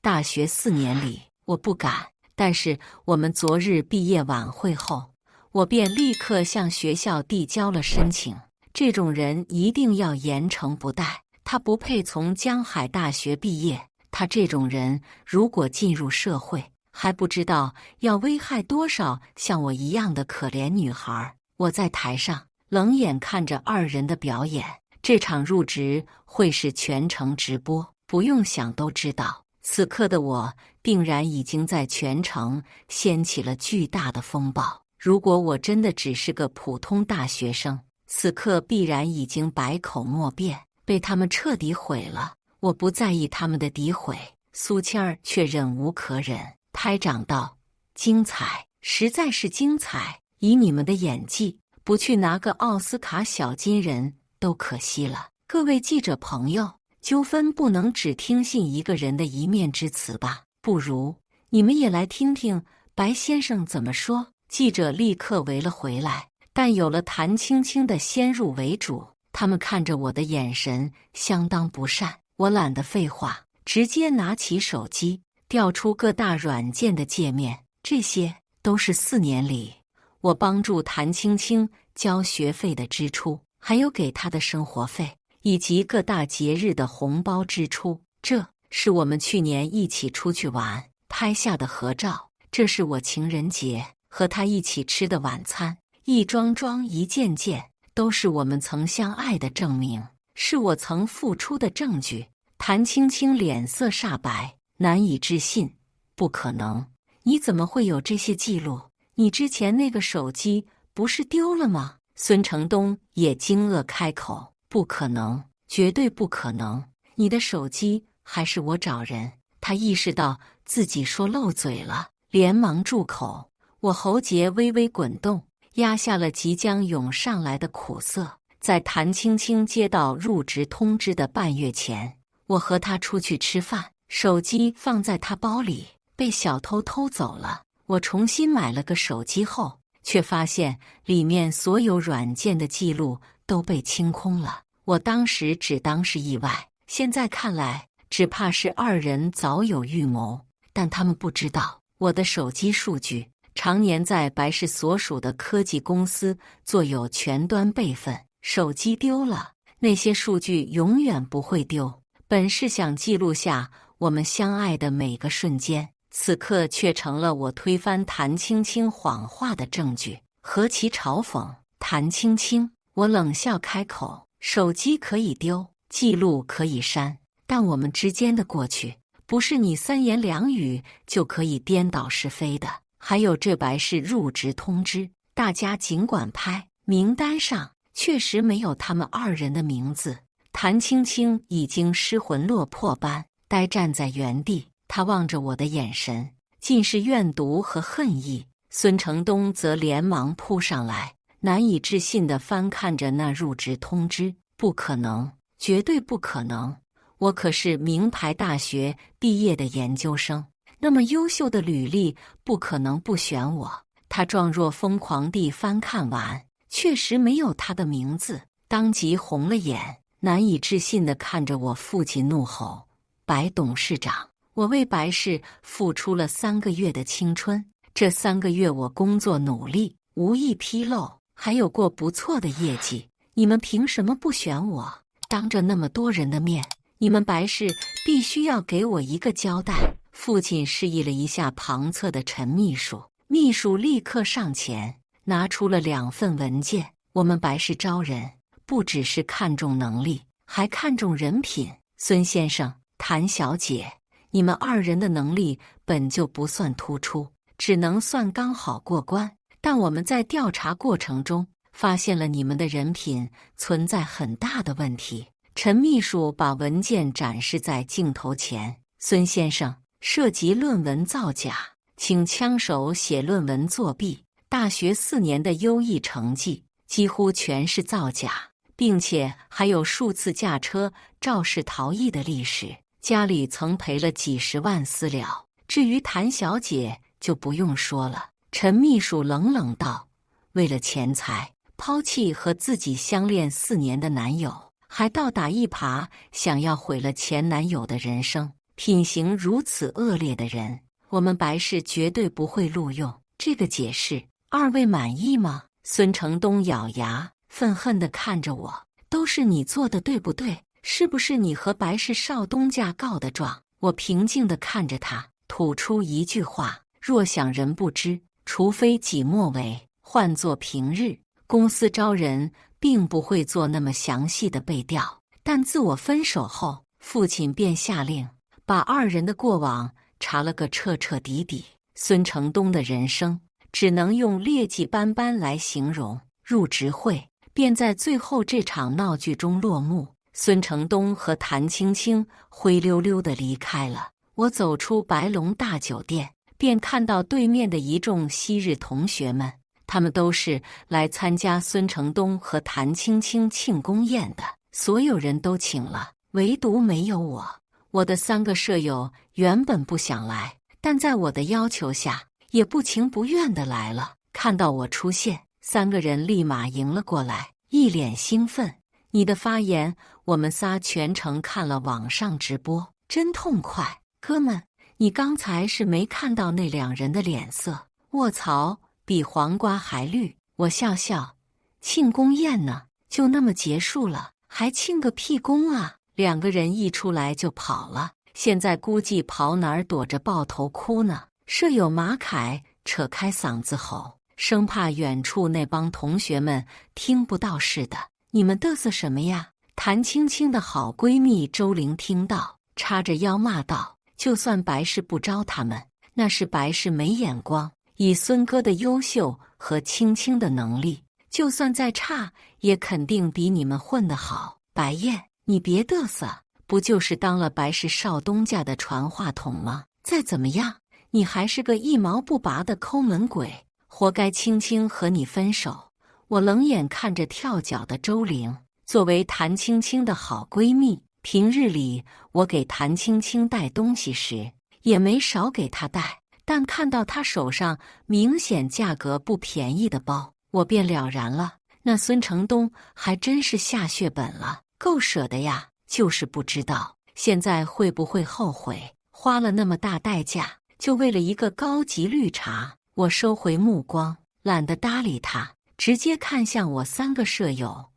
大学4年里，我不敢。但是我们昨日毕业晚会后，我便立刻向学校递交了申请。这种人一定要严惩不贷。他不配从江海大学毕业。他这种人如果进入社会，还不知道要危害多少像我一样的可怜女孩。”我在台上冷眼看着二人的表演。这场入职会是全程直播，不用想都知道，此刻的我定然已经在全城掀起了巨大的风暴。如果我真的只是个普通大学生，此刻必然已经百口莫辩，被他们彻底毁了。我不在意他们的诋毁，苏谦儿却忍无可忍，拍掌道：“精彩，实在是精彩！以你们的演技，不去拿个奥斯卡小金人都可惜了。”各位记者朋友，纠纷不能只听信一个人的一面之词吧，不如你们也来听听白先生怎么说。记者立刻围了回来，但有了谭青青的先入为主，他们看着我的眼神相当不善。我懒得废话，直接拿起手机，调出各大软件的界面，这些都是4年里我帮助谭青青交学费的支出，还有给她的生活费，以及各大节日的红包支出。这是我们去年一起出去玩拍下的合照，这是我情人节和他一起吃的晚餐，一桩桩一件件都是我们曾相爱的证明，是我曾付出的证据。谭青青脸色煞白，难以置信，不可能，你怎么会有这些记录？你之前那个手机不是丢了吗？孙成东也惊愕开口，不可能，绝对不可能，你的手机还是我找人。他意识到自己说漏嘴了，连忙住口。我喉结微微滚动，压下了即将涌上来的苦涩。在谭青青接到入职通知的半月前，我和他出去吃饭，手机放在他包里，被小偷偷走了。我重新买了个手机后，却发现里面所有软件的记录都被清空了。我当时只当是意外，现在看来，只怕是2人早有预谋。但他们不知道，我的手机数据常年在白氏所属的科技公司做有全端备份，手机丢了，那些数据永远不会丢。本是想记录下我们相爱的每个瞬间，此刻却成了我推翻谭青青谎话的证据，何其嘲讽！谭青青，我冷笑开口，手机可以丢，记录可以删，但我们之间的过去，不是你3言2语就可以颠倒是非的。还有这白氏入职通知，大家尽管拍，名单上确实没有他们2人的名字。谭青青已经失魂落魄般呆站在原地，她望着我的眼神尽是怨毒和恨意。孙成东则连忙扑上来，难以置信地翻看着那入职通知。不可能，绝对不可能，我可是名牌大学毕业的研究生，那么优秀的履历不可能不选我。他状若疯狂地翻看完，确实没有他的名字，当即红了眼，难以置信地看着我父亲怒吼：白董事长，我为白氏付出了3个月的青春，这3个月我工作努力，无一纰漏，还有过不错的业绩，你们凭什么不选我？当着那么多人的面，你们白氏必须要给我一个交代。父亲示意了一下旁侧的陈秘书，秘书立刻上前拿出了2份文件。我们白氏招人，不只是看重能力，还看重人品。孙先生、谭小姐，你们2人的能力本就不算突出，只能算刚好过关。但我们在调查过程中发现了你们的人品存在很大的问题。陈秘书把文件展示在镜头前。孙先生，涉及论文造假，请枪手写论文作弊，大学4年的优异成绩几乎全是造假，并且还有数次驾车肇事逃逸的历史，家里曾赔了几十万私了。至于谭小姐就不用说了。陈秘书冷冷道：为了钱财，抛弃和自己相恋4年的男友，还倒打一耙想要毁了前男友的人生，品行如此恶劣的人，我们白氏绝对不会录用。这个解释2位满意吗？孙成东咬牙愤恨地看着我，都是你做的对不对？是不是你和白氏少东家告的状？我平静地看着他，吐出一句话：若想人不知，除非己莫为。换作平日，公司招人并不会做那么详细的背调，但自我分手后，父亲便下令把2人的过往查了个彻彻底底。孙成东的人生只能用劣迹斑斑来形容。入职会便在最后这场闹剧中落幕。孙成东和谭青青灰溜溜地离开了。我走出白龙大酒店，便看到对面的一众昔日同学们，他们都是来参加孙成东和谭青青庆功宴的。所有人都请了，唯独没有我。我的3个舍友原本不想来，但在我的要求下，也不情不愿地来了。看到我出现，3个人立马迎了过来，一脸兴奋。你的发言，我们仨全程看了网上直播，真痛快。哥们，你刚才是没看到那2人的脸色？卧槽，比黄瓜还绿。我笑笑，庆功宴呢？就那么结束了，还庆个屁功啊！2个人一出来就跑了，现在估计跑哪儿躲着抱头哭呢。舍友马凯扯开嗓子吼，生怕远处那帮同学们听不到似的。你们嘚瑟什么呀？谭青青的好闺蜜周玲听到，叉着腰骂道：就算白氏不招他们，那是白氏没眼光。以孙哥的优秀和青青的能力，就算再差，也肯定比你们混得好。白燕，你别嘚瑟，不就是当了白氏少东家的传话筒吗？再怎么样，你还是个一毛不拔的抠门鬼，活该青青和你分手。我冷眼看着跳脚的周玲，作为谭青青的好闺蜜，平日里我给谭青青带东西时，也没少给她带。但看到他手上明显价格不便宜的包，我便了然了。那孙成东还真是下血本了，够舍得呀！就是不知道现在会不会后悔，花了那么大代价，就为了一个高级绿茶。我收回目光，懒得搭理他，直接看向我3个舍友。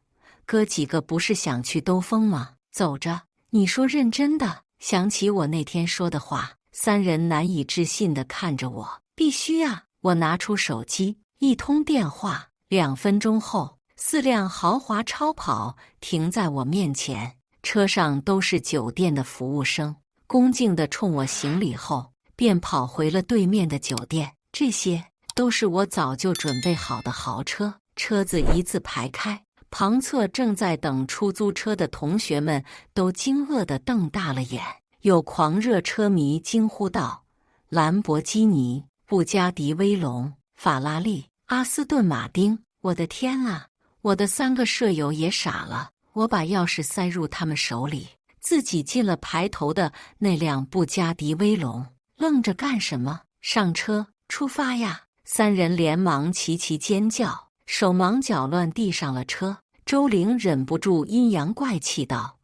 哥几个不是想去兜风吗？走着。你说认真的？想起我那天说的话。3人难以置信地看着我。必须啊！我拿出手机，一通电话，2分钟后，4辆豪华超跑停在我面前，车上都是酒店的服务生，恭敬地冲我行礼后，便跑回了对面的酒店。这些都是我早就准备好的豪车，车子一字排开，旁侧正在等出租车的同学们都惊愕地瞪大了眼。有狂热车迷惊呼道：兰博基尼、布加迪威龙、法拉利、阿斯顿马丁！我的天啊！我的3个舍友也傻了。我把钥匙塞入他们手里，自己进了排头的那辆布加迪威龙。愣着干什么？上车，出发呀！3人连忙齐齐尖叫，手忙脚乱地上了车。周玲忍不住阴阳怪气道：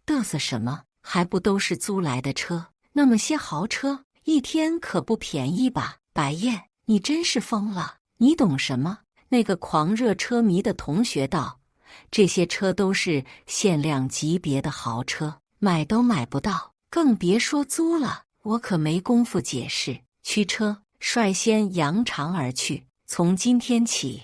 嘚瑟什么？还不都是租来的车？那么些豪车，一天可不便宜吧？白燕，你真是疯了！你懂什么？那个狂热车迷的同学道：这些车都是限量级别的豪车，买都买不到，更别说租了。我可没工夫解释，驱车率先扬长而去。从今天起，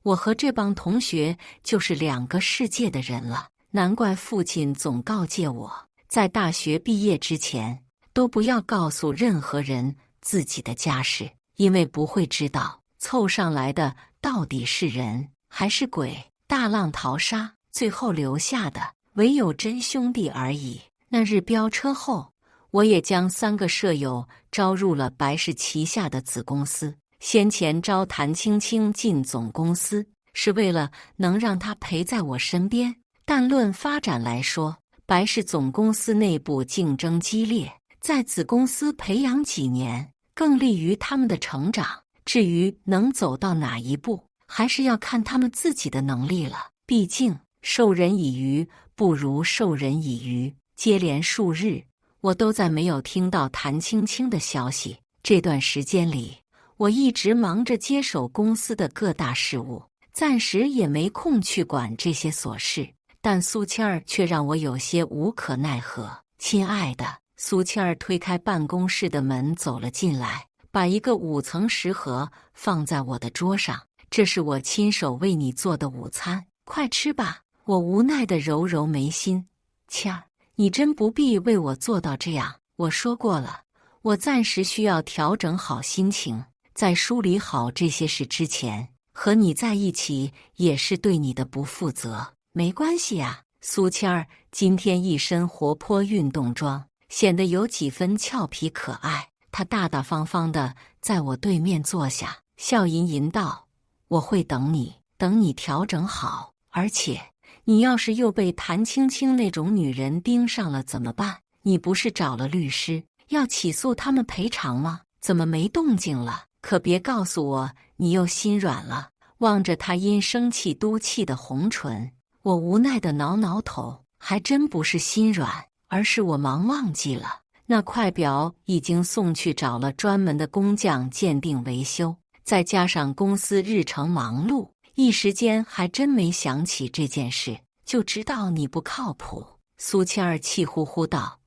我和这帮同学就是2个世界的人了。难怪父亲总告诫我，在大学毕业之前，都不要告诉任何人自己的家事，因为不会知道凑上来的到底是人还是鬼。大浪淘沙，最后留下的唯有真兄弟而已。那日飙车后，我也将3个舍友招入了白氏旗下的子公司。先前招谭青青进总公司，是为了能让她陪在我身边，但论发展来说，白氏总公司内部竞争激烈，在子公司培养几年，更利于他们的成长。至于能走到哪一步，还是要看他们自己的能力了。毕竟授人以鱼不如授人以渔。接连数日，我都在没有听到谭青青的消息。这段时间里，我一直忙着接手公司的各大事务，暂时也没空去管这些琐事。但苏倩儿却让我有些无可奈何。亲爱的，苏倩儿推开办公室的门走了进来，把一个5层食盒放在我的桌上。这是我亲手为你做的午餐，快吃吧。我无奈地揉揉眉心，倩儿，你真不必为我做到这样。我说过了，我暂时需要调整好心情，在梳理好这些事之前，和你在一起也是对你的不负责。没关系啊，苏倩儿今天一身活泼运动装，显得有几分俏皮可爱。她大大方方地在我对面坐下，笑吟吟道：我会等你，等你调整好，而且你要是又被谭青青那种女人盯上了怎么办？你不是找了律师要起诉他们赔偿吗？怎么没动静了？可别告诉我你又心软了。望着他因生气嘟气的红唇，我无奈地挠挠头，还真不是心软，而是我忙忘记了。那块表已经送去找了专门的工匠鉴定维修，再加上公司日程忙碌，一时间还真没想起这件事，就知道你不靠谱。苏倩儿气呼呼道：“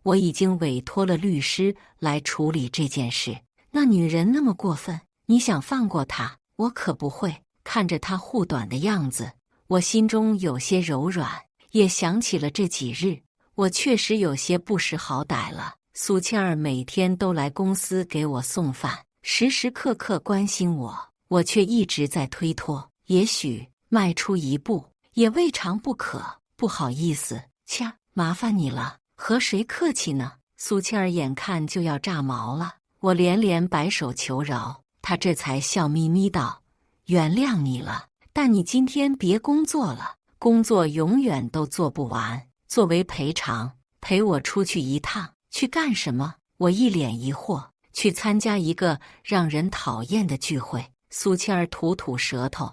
我已经委托了律师来处理这件事。那女人那么过分，你想放过她？我可不会。”看着她护短的样子，我心中有些柔软，也想起了这几日。我确实有些不识好歹了。苏倩儿每天都来公司给我送饭，时时刻刻关心我，我却一直在推脱。也许迈出一步也未尝不可。不好意思，倩儿，麻烦你了。和谁客气呢？苏倩儿眼看就要炸毛了，我连连摆手求饶，她这才笑眯眯道：“原谅你了，但你今天别工作了，工作永远都做不完。作为赔偿，陪我出去一趟。”去干什么？我一脸疑惑。去参加一个让人讨厌的聚会。苏倩儿吐吐舌头。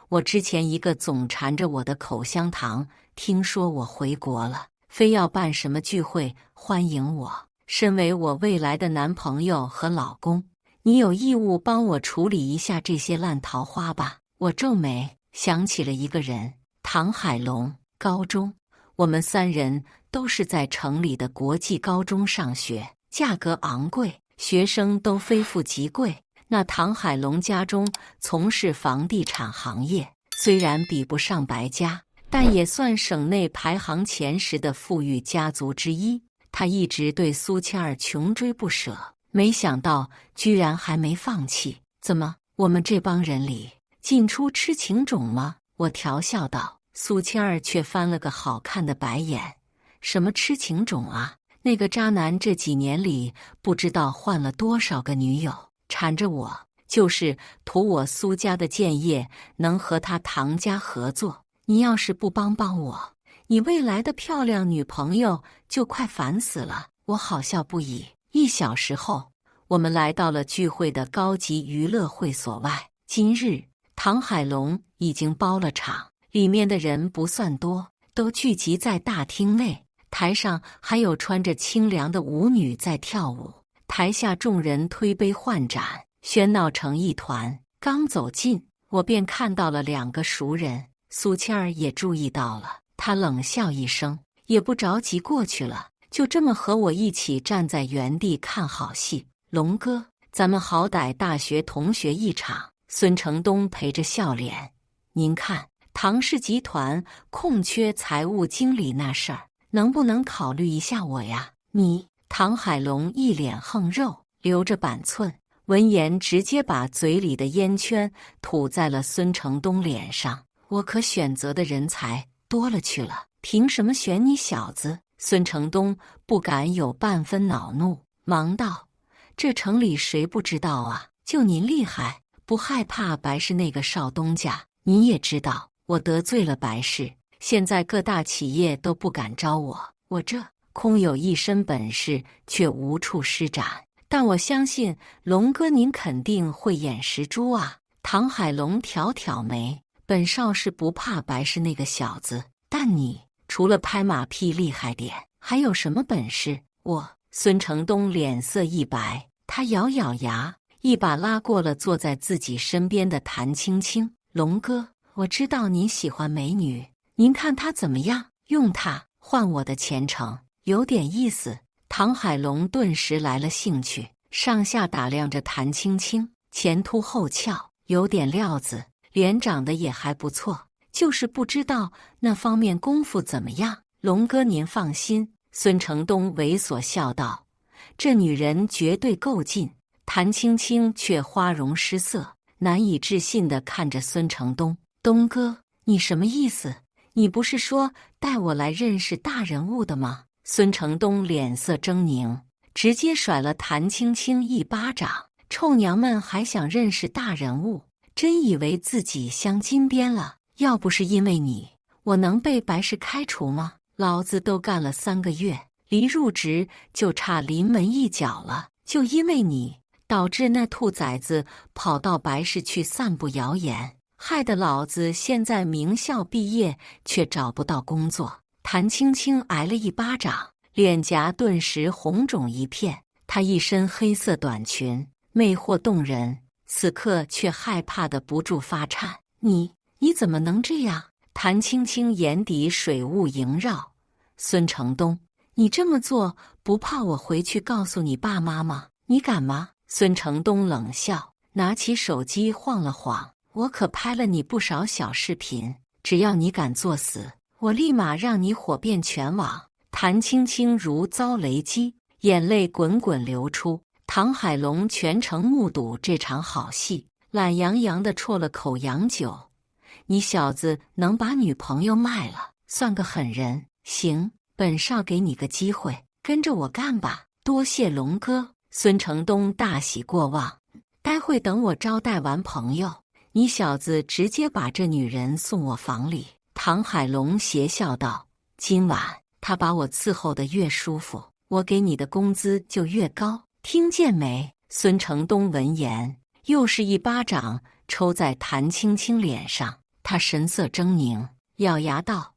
我之前一个总缠着我的口香糖，听说我回国了，非要办什么聚会欢迎我。身为我未来的男朋友和老公，你有义务帮我处理一下这些烂桃花吧。我皱眉，想起了一个人，唐海龙。高中，我们三人都是在城里的国际高中上学，价格昂贵，学生都非富即贵。那唐海龙家中从事房地产行业，虽然比不上白家，但也算省内排行前10的富裕家族之一。他一直对苏倩儿穷追不舍，没想到居然还没放弃。怎么，我们这帮人里进出痴情种吗？我调笑道。苏倩儿却翻了个好看的白眼。什么痴情种啊？那个渣男这几年里不知道换了多少个女友，缠着我，就是图我苏家的建业能和他唐家合作。你要是不帮我，你未来的漂亮女朋友就快烦死了。我好笑不已。1小时后，我们来到了聚会的高级娱乐会所外。今日唐海龙已经包了场，里面的人不算多，都聚集在大厅内。台上还有穿着清凉的舞女在跳舞，台下众人推杯换盏，喧闹成一团。刚走近，我便看到了2个熟人，苏倩儿也注意到了。她冷笑一声，也不着急过去了，就这么和我一起站在原地看好戏。龙哥，咱们好歹大学同学一场。孙成东陪着笑脸，您看唐氏集团空缺财务经理那事儿，能不能考虑一下我呀？你，唐海龙一脸横肉，留着板寸，闻言直接把嘴里的烟圈吐在了孙成东脸上。我可选择的人才多了去了，凭什么选你小子？孙成东不敢有半分恼怒，忙道：“这城里谁不知道啊？就您厉害，不害怕白氏那个少东家？你也知道，我得罪了白氏，现在各大企业都不敢招我。我这空有一身本事，却无处施展。但我相信龙哥您肯定会演识珠啊。”唐海龙挑挑眉，本少是不怕白氏那个小子，但你除了拍马屁厉害点，还有什么本事？孙成东脸色一白，他咬咬牙，一把拉过了坐在自己身边的谭青青。龙哥，我知道您喜欢美女，您看她怎么样？用她换我的前程，有点意思。唐海龙顿时来了兴趣，上下打量着谭青青，前凸后翘，有点料子，脸长得也还不错，就是不知道那方面功夫怎么样。龙哥您放心。孙成东猥琐笑道：“这女人绝对够劲。”谭青青却花容失色，难以置信地看着孙成东：“东哥，你什么意思？你不是说带我来认识大人物的吗？”孙成东脸色狰狞，直接甩了谭青青一巴掌：“臭娘们还想认识大人物，真以为自己镶金边了？要不是因为你，我能被白氏开除吗？老子都干了3个月，离入职就差临门一脚了。就因为你，导致那兔崽子跑到白氏去散布谣言，害得老子现在名校毕业却找不到工作。谭青青挨了一巴掌，脸颊顿时红肿一片。她一身黑色短裙，魅惑动人，此刻却害怕得不住发颤。你怎么能这样？谭青青眼底水雾萦绕。孙承东，你这么做不怕我回去告诉你爸妈吗？你敢吗？孙承东冷笑，拿起手机晃了晃，我可拍了你不少小视频，只要你敢作死，我立马让你火遍全网。谭青青如遭雷击，眼泪滚滚流出。唐海龙全程目睹这场好戏，懒洋洋地啜了口洋酒。你小子能把女朋友卖了，算个狠人。行，本少给你个机会，跟着我干吧。多谢龙哥。孙承东大喜过望，待会等我招待完朋友，你小子直接把这女人送我房里。唐海龙邪笑道：今晚他把我伺候得越舒服，我给你的工资就越高，听见没？孙承东闻言，又是一巴掌抽在谭青青脸上。他神色狰狞，咬牙道：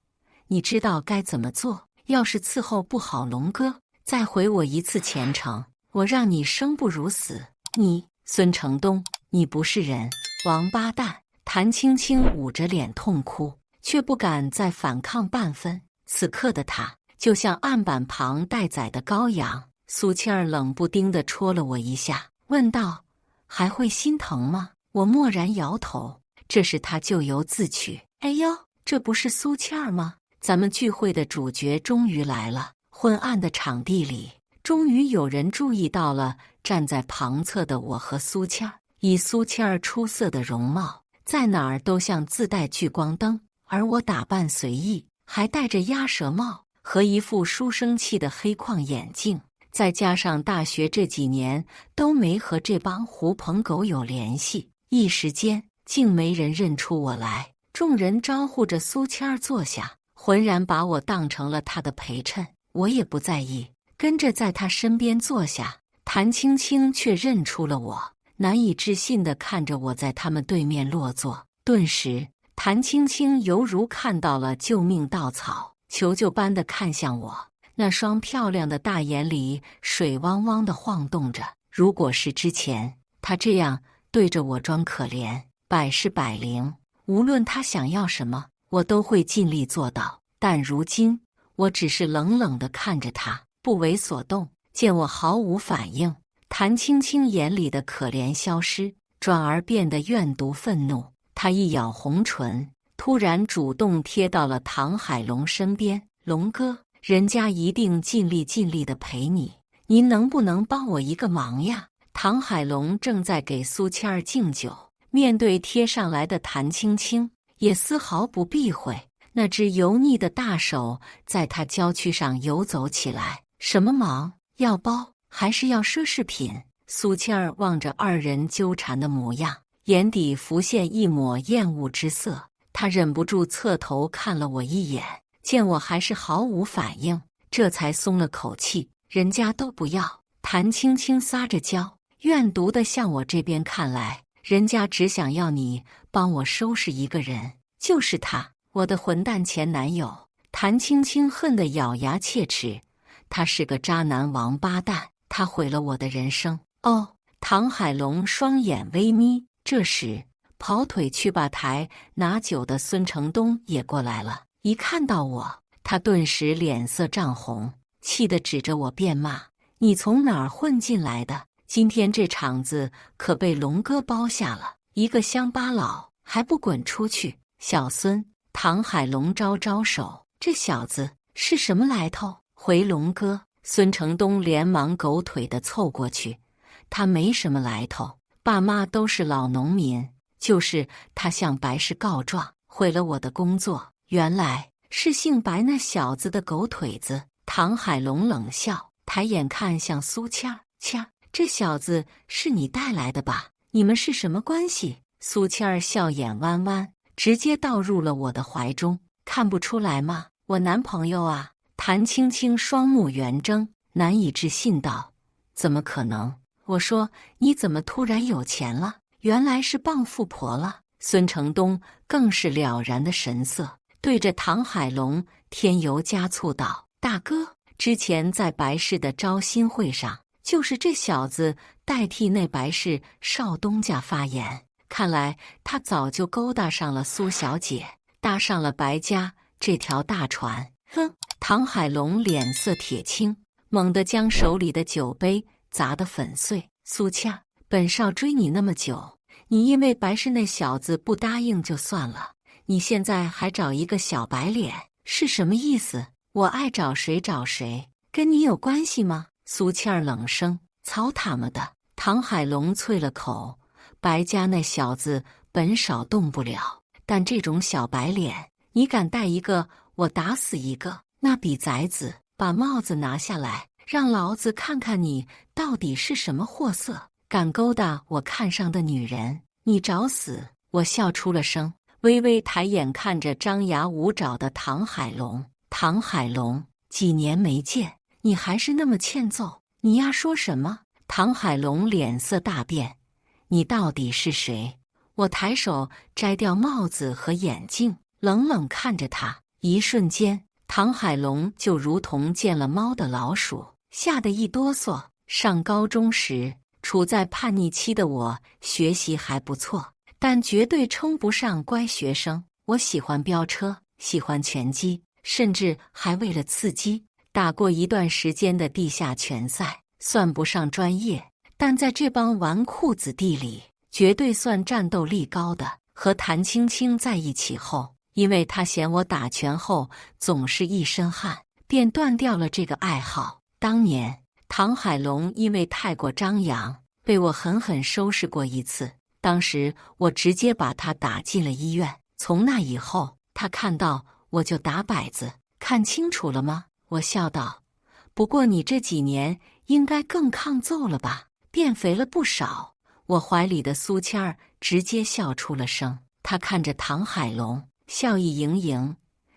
你知道该怎么做？要是伺候不好龙哥，再回我一次前程，我让你生不如死。你，孙承东，你不是人，王八蛋！谭青青捂着脸痛哭，却不敢再反抗半分。此刻的他就像案板旁待宰的羔羊。苏倩儿冷不丁地戳了我一下，问道：还会心疼吗？我默然摇头。这是他咎由自取。哎呦，这不是苏倩儿吗？咱们聚会的主角终于来了。昏暗的场地里，终于有人注意到了站在旁侧的我和苏倩儿。以苏倩儿出色的容貌，在哪儿都像自带聚光灯，而我打扮随意，还戴着鸭舌帽和一副书生气的黑框眼镜，再加上大学这几年都没和这帮狐朋狗友联系，一时间竟没人认出我来。众人招呼着苏倩儿坐下，浑然把我当成了他的陪衬。我也不在意，跟着在他身边坐下。谭青青却认出了我，难以置信地看着我在他们对面落座。顿时，谭青青犹如看到了救命稻草，求救般地看向我，那双漂亮的大眼里水汪汪地晃动着。如果是之前，她这样对着我装可怜，百试百灵，无论她想要什么，我都会尽力做到。但如今，我只是冷冷地看着她，不为所动。见我毫无反应，谭青青眼里的可怜消失，转而变得怨毒愤怒。她一咬红唇，突然主动贴到了唐海龙身边。龙哥，人家一定尽力地陪你，您能不能帮我一个忙呀？唐海龙正在给苏倩儿敬酒，面对贴上来的谭青青，也丝毫不避讳。那只油腻的大手在他娇躯上游走起来。什么忙？要包还是要奢侈品？苏倩儿望着二人纠缠的模样，眼底浮现一抹厌恶之色。她忍不住侧头看了我一眼，见我还是毫无反应，这才松了口气。人家都不要。谭青青撒着娇，怨毒地向我这边看来。人家只想要你帮我收拾一个人，就是他，我的混蛋前男友。谭青青恨得咬牙切齿，他是个渣男王八蛋，他毁了我的人生。哦，唐海龙双眼微眯。这时，跑腿去吧台拿酒的孙承东也过来了。一看到我，他顿时脸色涨红，气得指着我便骂：你从哪儿混进来的？今天这场子可被龙哥包下了，一个乡巴佬还不滚出去！小孙，唐海龙招招手，这小子是什么来头？回龙哥！孙承东连忙狗腿地凑过去，他没什么来头，爸妈都是老农民，就是他向白氏告状，毁了我的工作。原来是姓白那小子的狗腿子。唐海龙冷笑，抬眼看向苏倩儿，倩儿，这小子是你带来的吧？你们是什么关系？苏倩儿笑眼弯弯，直接倒入了我的怀中。看不出来吗？我男朋友啊。谭青青双目圆睁，难以置信道：怎么可能？我说你怎么突然有钱了？原来是傍富婆了。孙承东更是了然的神色，对着唐海龙添油加醋道：大哥，之前在白氏的招新会上，就是这小子代替那白氏少东家发言，看来他早就勾搭上了苏小姐，搭上了白家这条大船。哼！唐海龙脸色铁青，猛地将手里的酒杯砸得粉碎。苏倩，本少追你那么久，你因为白氏那小子不答应就算了，你现在还找一个小白脸，是什么意思？我爱找谁找谁，跟你有关系吗？苏倩冷声：操他妈的！唐海龙啐了口：白家那小子本少动不了，但这种小白脸，你敢带一个，我打死一个。那笔崽子，把帽子拿下来，让老子看看你到底是什么货色！敢勾搭我看上的女人，你找死！我笑出了声，微微抬眼看着张牙舞爪的唐海龙。唐海龙，几年没见，你还是那么欠揍！你丫说什么？唐海龙脸色大变，你到底是谁？我抬手摘掉帽子和眼镜，冷冷看着他，一瞬间。唐海龙就如同见了猫的老鼠，吓得一哆嗦。上高中时，处在叛逆期的我，学习还不错，但绝对称不上乖学生。我喜欢飙车，喜欢拳击，甚至还为了刺激打过一段时间的地下拳赛，算不上专业，但在这帮纨绔子弟里，绝对算战斗力高的。和谭青青在一起后，因为他嫌我打拳后总是一身汗，便断掉了这个爱好。当年唐海龙因为太过张扬，被我狠狠收拾过一次，当时我直接把他打进了医院。从那以后，他看到我就打摆子。看清楚了吗？我笑道。不过你这几年应该更抗揍了吧，变肥了不少。我怀里的苏谦儿直接笑出了声，他看着唐海龙，笑意盈盈。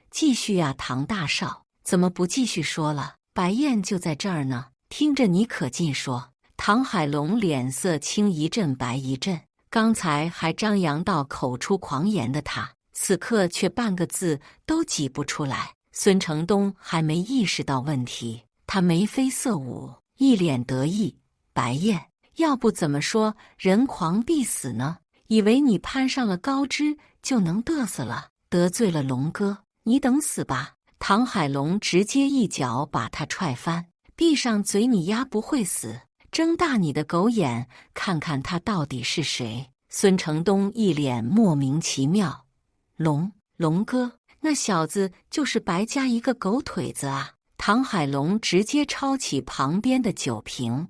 继续啊，唐大少，怎么不继续说了？白燕就在这儿呢，听着你可劲说。唐海龙脸色青一阵白一阵，刚才还张扬到口出狂言的他，此刻却半个字都挤不出来。孙承东还没意识到问题，他眉飞色舞，一脸得意。白燕，要不怎么说人狂必死呢？以为你攀上了高枝就能嘚瑟了？得罪了龙哥，你等死吧！唐海龙直接一脚把他踹翻，闭上嘴，你丫不会死！睁大你的狗眼，看看他到底是谁！孙承东一脸莫名其妙。龙哥，那小子就是白家一个狗腿子啊！唐海龙直接抄起旁边的酒瓶，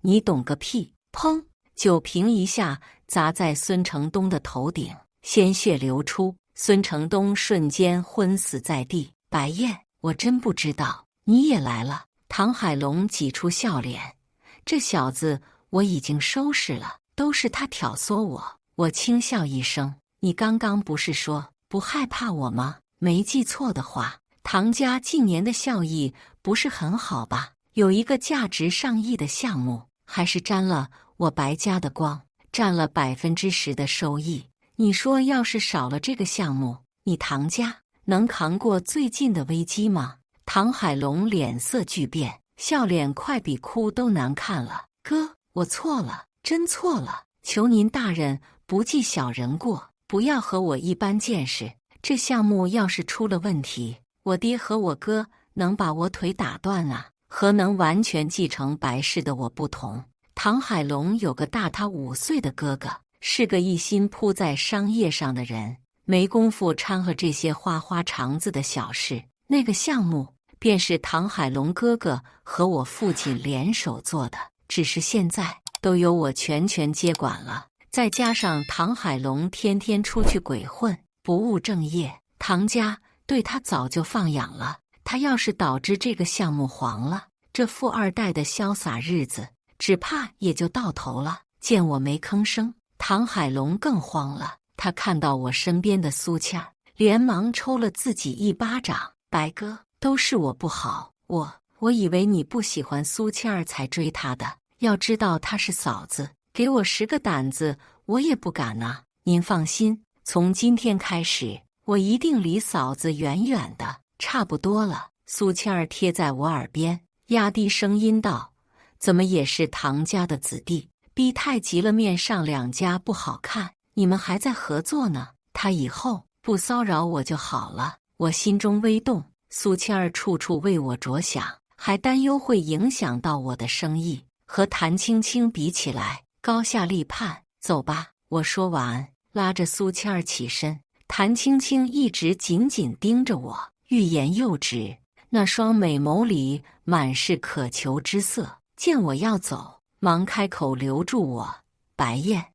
你懂个屁！砰！酒瓶一下砸在孙承东的头顶，鲜血流出。孙承东瞬间昏死在地。白燕，我真不知道你也来了。唐海龙挤出笑脸，这小子我已经收拾了，都是他挑唆我。我轻笑一声，你刚刚不是说不害怕我吗？没记错的话，唐家近年的效益不是很好吧？有一个价值上亿的项目，还是沾了我白家的光，占了10%的收益。你说要是少了这个项目，你唐家能扛过最近的危机吗？唐海龙脸色巨变，笑脸快比哭都难看了。哥，我错了，真错了，求您大人不计小人过，不要和我一般见识。这项目要是出了问题，我爹和我哥能把我腿打断啊？和能完全继承白氏的我不同，唐海龙有个大他5岁的哥哥，是个一心扑在商业上的人，没工夫掺和这些花花肠子的小事。那个项目便是唐海龙哥哥和我父亲联手做的，只是现在都由我全权接管了。再加上唐海龙天天出去鬼混，不务正业，唐家对他早就放养了。他要是导致这个项目黄了，这富二代的潇洒日子只怕也就到头了。见我没吭声，唐海龙更慌了。他看到我身边的苏倩，连忙抽了自己一巴掌。白哥，都是我不好，我以为你不喜欢苏倩儿才追她的，要知道她是嫂子，给我10个胆子我也不敢呐。您放心，从今天开始，我一定离嫂子远远的。差不多了。苏倩儿贴在我耳边，压低声音道：“怎么也是唐家的子弟，逼太急了，面上两家不好看。你们还在合作呢，他以后不骚扰我就好了。”我心中微动，苏倩儿处处为我着想，还担忧会影响到我的生意。和谭青青比起来，高下立判。走吧，我说完，拉着苏倩儿起身。谭青青一直紧紧盯着我，欲言又止，那双美眸里满是渴求之色。见我要走，忙开口留住我：“白燕，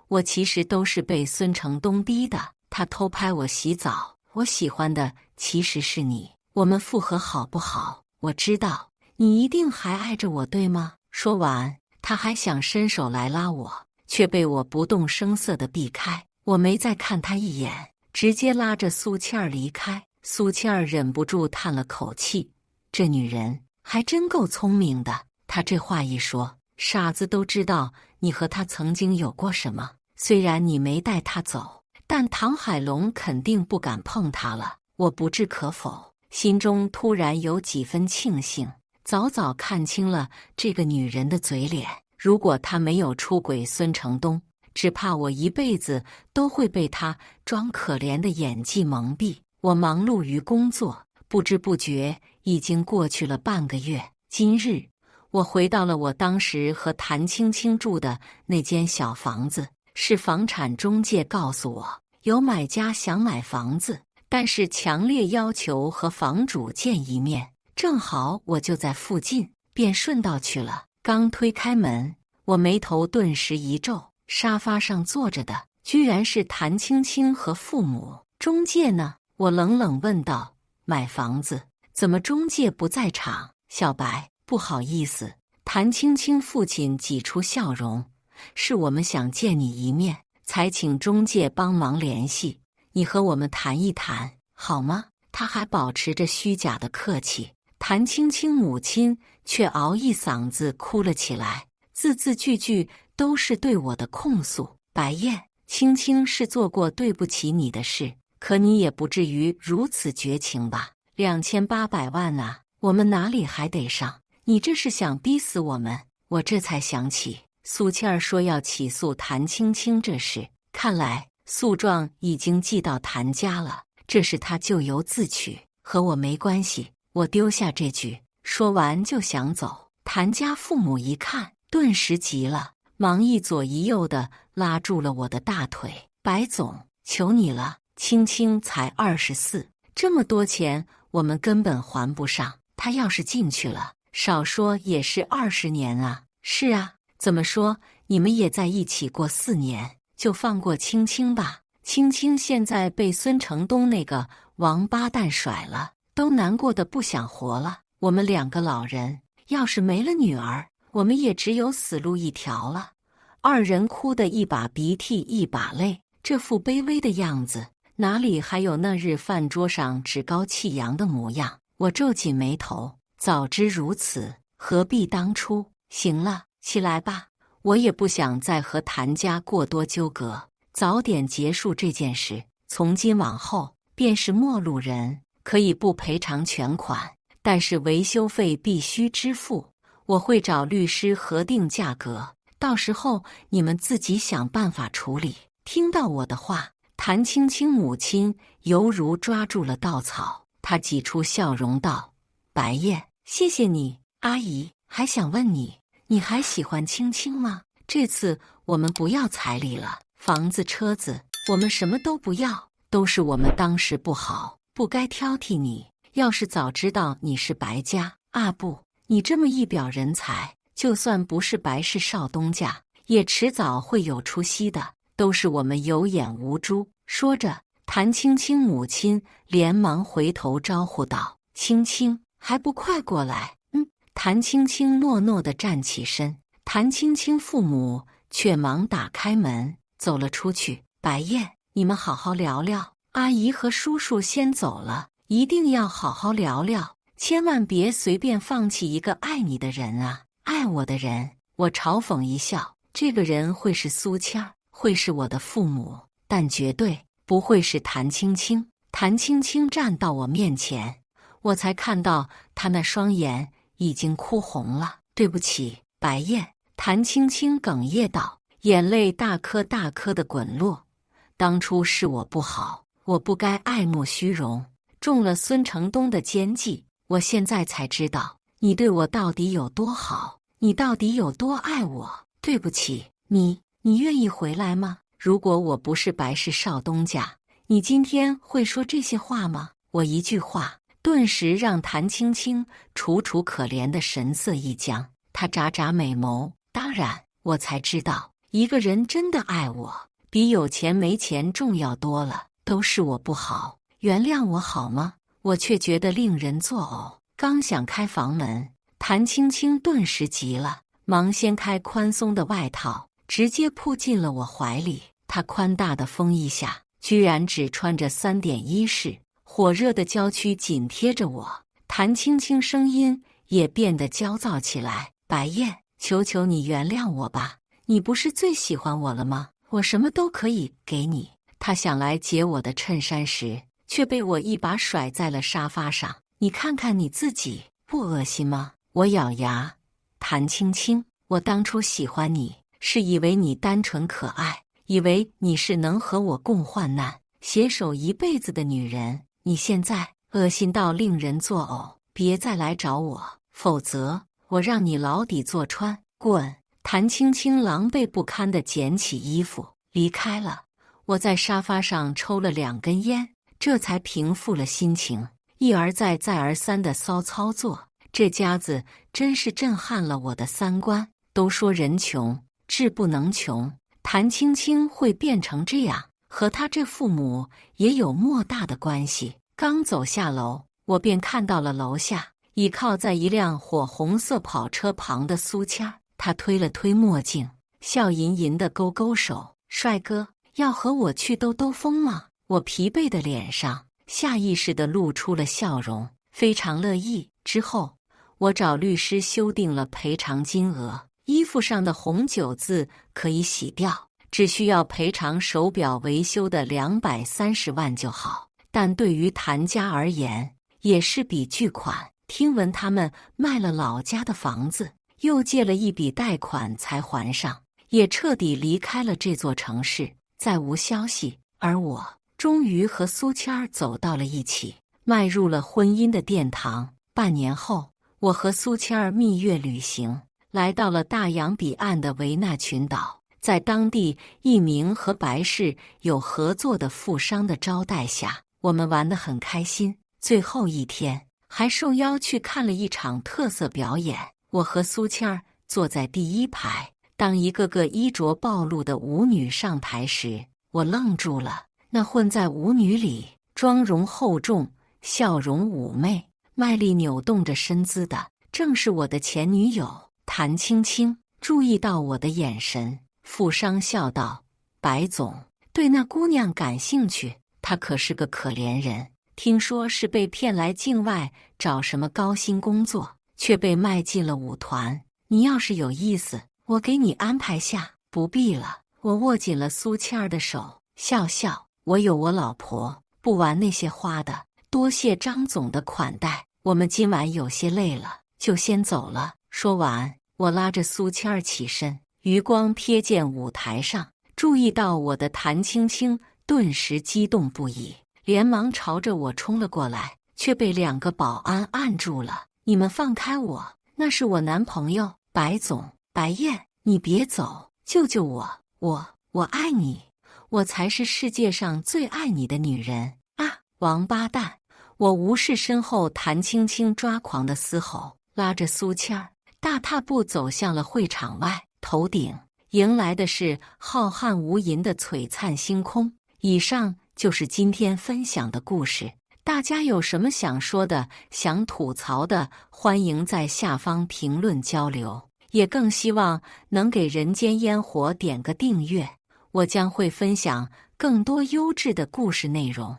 我其实都是被孙承东逼的，他偷拍我洗澡。我喜欢的其实是你，我们复合好不好？我知道你一定还爱着我，对吗？”说完，他还想伸手来拉我，却被我不动声色地避开。我没再看他一眼，直接拉着苏倩儿离开。苏倩儿忍不住叹了口气，这女人还真够聪明的。她这话一说，傻子都知道你和他曾经有过什么。虽然你没带他走，但唐海龙肯定不敢碰他了。我不置可否，心中突然有几分庆幸，早早看清了这个女人的嘴脸。如果她没有出轨孙承东，只怕我一辈子都会被她装可怜的演技蒙蔽。我忙碌于工作，不知不觉已经过去了半个月。今日，我回到了我当时和谭青青住的那间小房子。是房产中介告诉我，有买家想买房子，但是强烈要求和房主见一面。正好我就在附近，便顺道去了。刚推开门，我眉头顿时一皱，沙发上坐着的居然是谭青青和父母。中介呢？我冷冷问道。买房子，怎么中介不在场？小白，不好意思。谭青青父亲挤出笑容，是我们想见你一面，才请中介帮忙联系，你和我们谈一谈好吗？他还保持着虚假的客气。谭青青母亲却嗷一嗓子哭了起来，字字句句都是对我的控诉。白燕，青青是做过对不起你的事，可你也不至于如此绝情吧？2800万啊，我们哪里还得上？你这是想逼死我们？我这才想起苏倩儿说要起诉谭青青这事，看来诉状已经寄到谭家了。这是他咎由自取，和我没关系。我丢下这句，说完就想走。谭家父母一看，顿时急了，忙一左一右的拉住了我的大腿。白总，求你了，青青才24，这么多钱我们根本还不上。他要是进去了，少说也是20年啊。是啊，怎么说你们也在一起过4年，就放过青青吧。青青现在被孙承东那个王八蛋甩了，都难过的不想活了。我们2个老人要是没了女儿，我们也只有死路一条了。二人哭得一把鼻涕一把泪，这副卑微的样子，哪里还有那日饭桌上趾高气扬的模样？我皱紧眉头，早知如此，何必当初？行了，起来吧，我也不想再和谭家过多纠葛，早点结束这件事。从今往后，便是陌路人，可以不赔偿全款，但是维修费必须支付。我会找律师核定价格，到时候你们自己想办法处理。听到我的话，谭青青母亲犹如抓住了稻草，她挤出笑容道：“白燕，谢谢你，阿姨。还想问你，你还喜欢青青吗？这次我们不要彩礼了，房子车子我们什么都不要，都是我们当时不好，不该挑剔你。要是早知道你是白家，啊不，你这么一表人才，就算不是白氏少东家，也迟早会有出息的，都是我们有眼无珠。”说着，谭青青母亲连忙回头招呼道：“青青，还不快过来！”谭青青诺诺地站起身，谭青青父母却忙打开门走了出去。白燕，你们好好聊聊，阿姨和叔叔先走了，一定要好好聊聊，千万别随便放弃一个爱你的人啊，爱我的人。我嘲讽一笑，这个人会是苏谦儿，会是我的父母，但绝对不会是谭青青。谭青青站到我面前，我才看到她那双眼已经哭红了。对不起，白燕。谭青青哽咽道，眼泪大颗大颗的滚落。当初是我不好，我不该爱慕虚荣，中了孙承东的奸计。我现在才知道，你对我到底有多好，你到底有多爱我。对不起，你愿意回来吗？如果我不是白氏少东家，你今天会说这些话吗？我一句话，顿时让谭青青楚楚可怜的神色一僵。她眨眨美眸，当然，我才知道，一个人真的爱我，比有钱没钱重要多了。都是我不好，原谅我好吗？我却觉得令人作呕。刚想开房门，谭青青顿时急了，忙掀开宽松的外套，直接扑进了我怀里。她宽大的风衣下，居然只穿着3点一式，火热的娇躯紧贴着我。谭青青声音也变得焦躁起来，白燕，求求你原谅我吧，你不是最喜欢我了吗？我什么都可以给你。她想来解我的衬衫时，却被我一把甩在了沙发上。你看看你自己，不恶心吗？我咬牙，谭青青，我当初喜欢你，是以为你单纯可爱，以为你是能和我共患难、携手一辈子的女人。你现在恶心到令人作呕，别再来找我，否则我让你牢底坐穿。滚！谭青青狼狈不堪地捡起衣服离开了。我在沙发上抽了2根烟，这才平复了心情。一而再再而三的骚操作，这家子真是震撼了我的3观。都说人穷志不能穷，谭青青会变成这样，和她这父母也有莫大的关系。刚走下楼，我便看到了楼下倚靠在一辆火红色跑车旁的苏谦儿。他推了推墨镜，笑吟吟地勾勾手，帅哥，要和我去兜兜风吗？我疲惫的脸上下意识地露出了笑容，非常乐意。之后，我找律师修订了赔偿金额，衣服上的红9字可以洗掉，只需要赔偿手表维修的230万就好。但对于谭家而言，也是笔巨款。听闻他们卖了老家的房子，又借了一笔贷款才还上，也彻底离开了这座城市，再无消息。而我终于和苏谦儿走到了一起，迈入了婚姻的殿堂。半年后，我和苏谦儿蜜月旅行，来到了大洋彼岸的维纳群岛。在当地一名和白氏有合作的富商的招待下，我们玩得很开心。最后一天，还受邀去看了一场特色表演。我和苏谦儿坐在第1排，当一个个衣着暴露的舞女上台时，我愣住了。那混在舞女里，妆容厚重，笑容妩媚，卖力扭动着身姿的，正是我的前女友谭青青。注意到我的眼神，富商笑道：“白总对那姑娘感兴趣，她可是个可怜人。听说是被骗来境外找什么高薪工作，却被卖进了舞团。你要是有意思，我给你安排下。”不必了，我握紧了苏倩儿的手，笑笑：“我有我老婆，不玩那些花的。多谢张总的款待，我们今晚有些累了，就先走了。”说完，我拉着苏倩儿起身，余光瞥见舞台上，注意到我的谭青青，顿时激动不已，连忙朝着我冲了过来，却被2个保安按住了。“你们放开我，那是我男朋友。”“白总，白燕，你别走，救救我！我爱你，我才是世界上最爱你的女人啊！”王八蛋！我无视身后谭青青抓狂的嘶吼，拉着苏倩儿大踏步走向了会场外。头顶迎来的是浩瀚无垠的璀璨星空。以上就是今天分享的故事，大家有什么想说的、想吐槽的，欢迎在下方评论交流，也更希望能给人间烟火点个订阅，我将会分享更多优质的故事内容。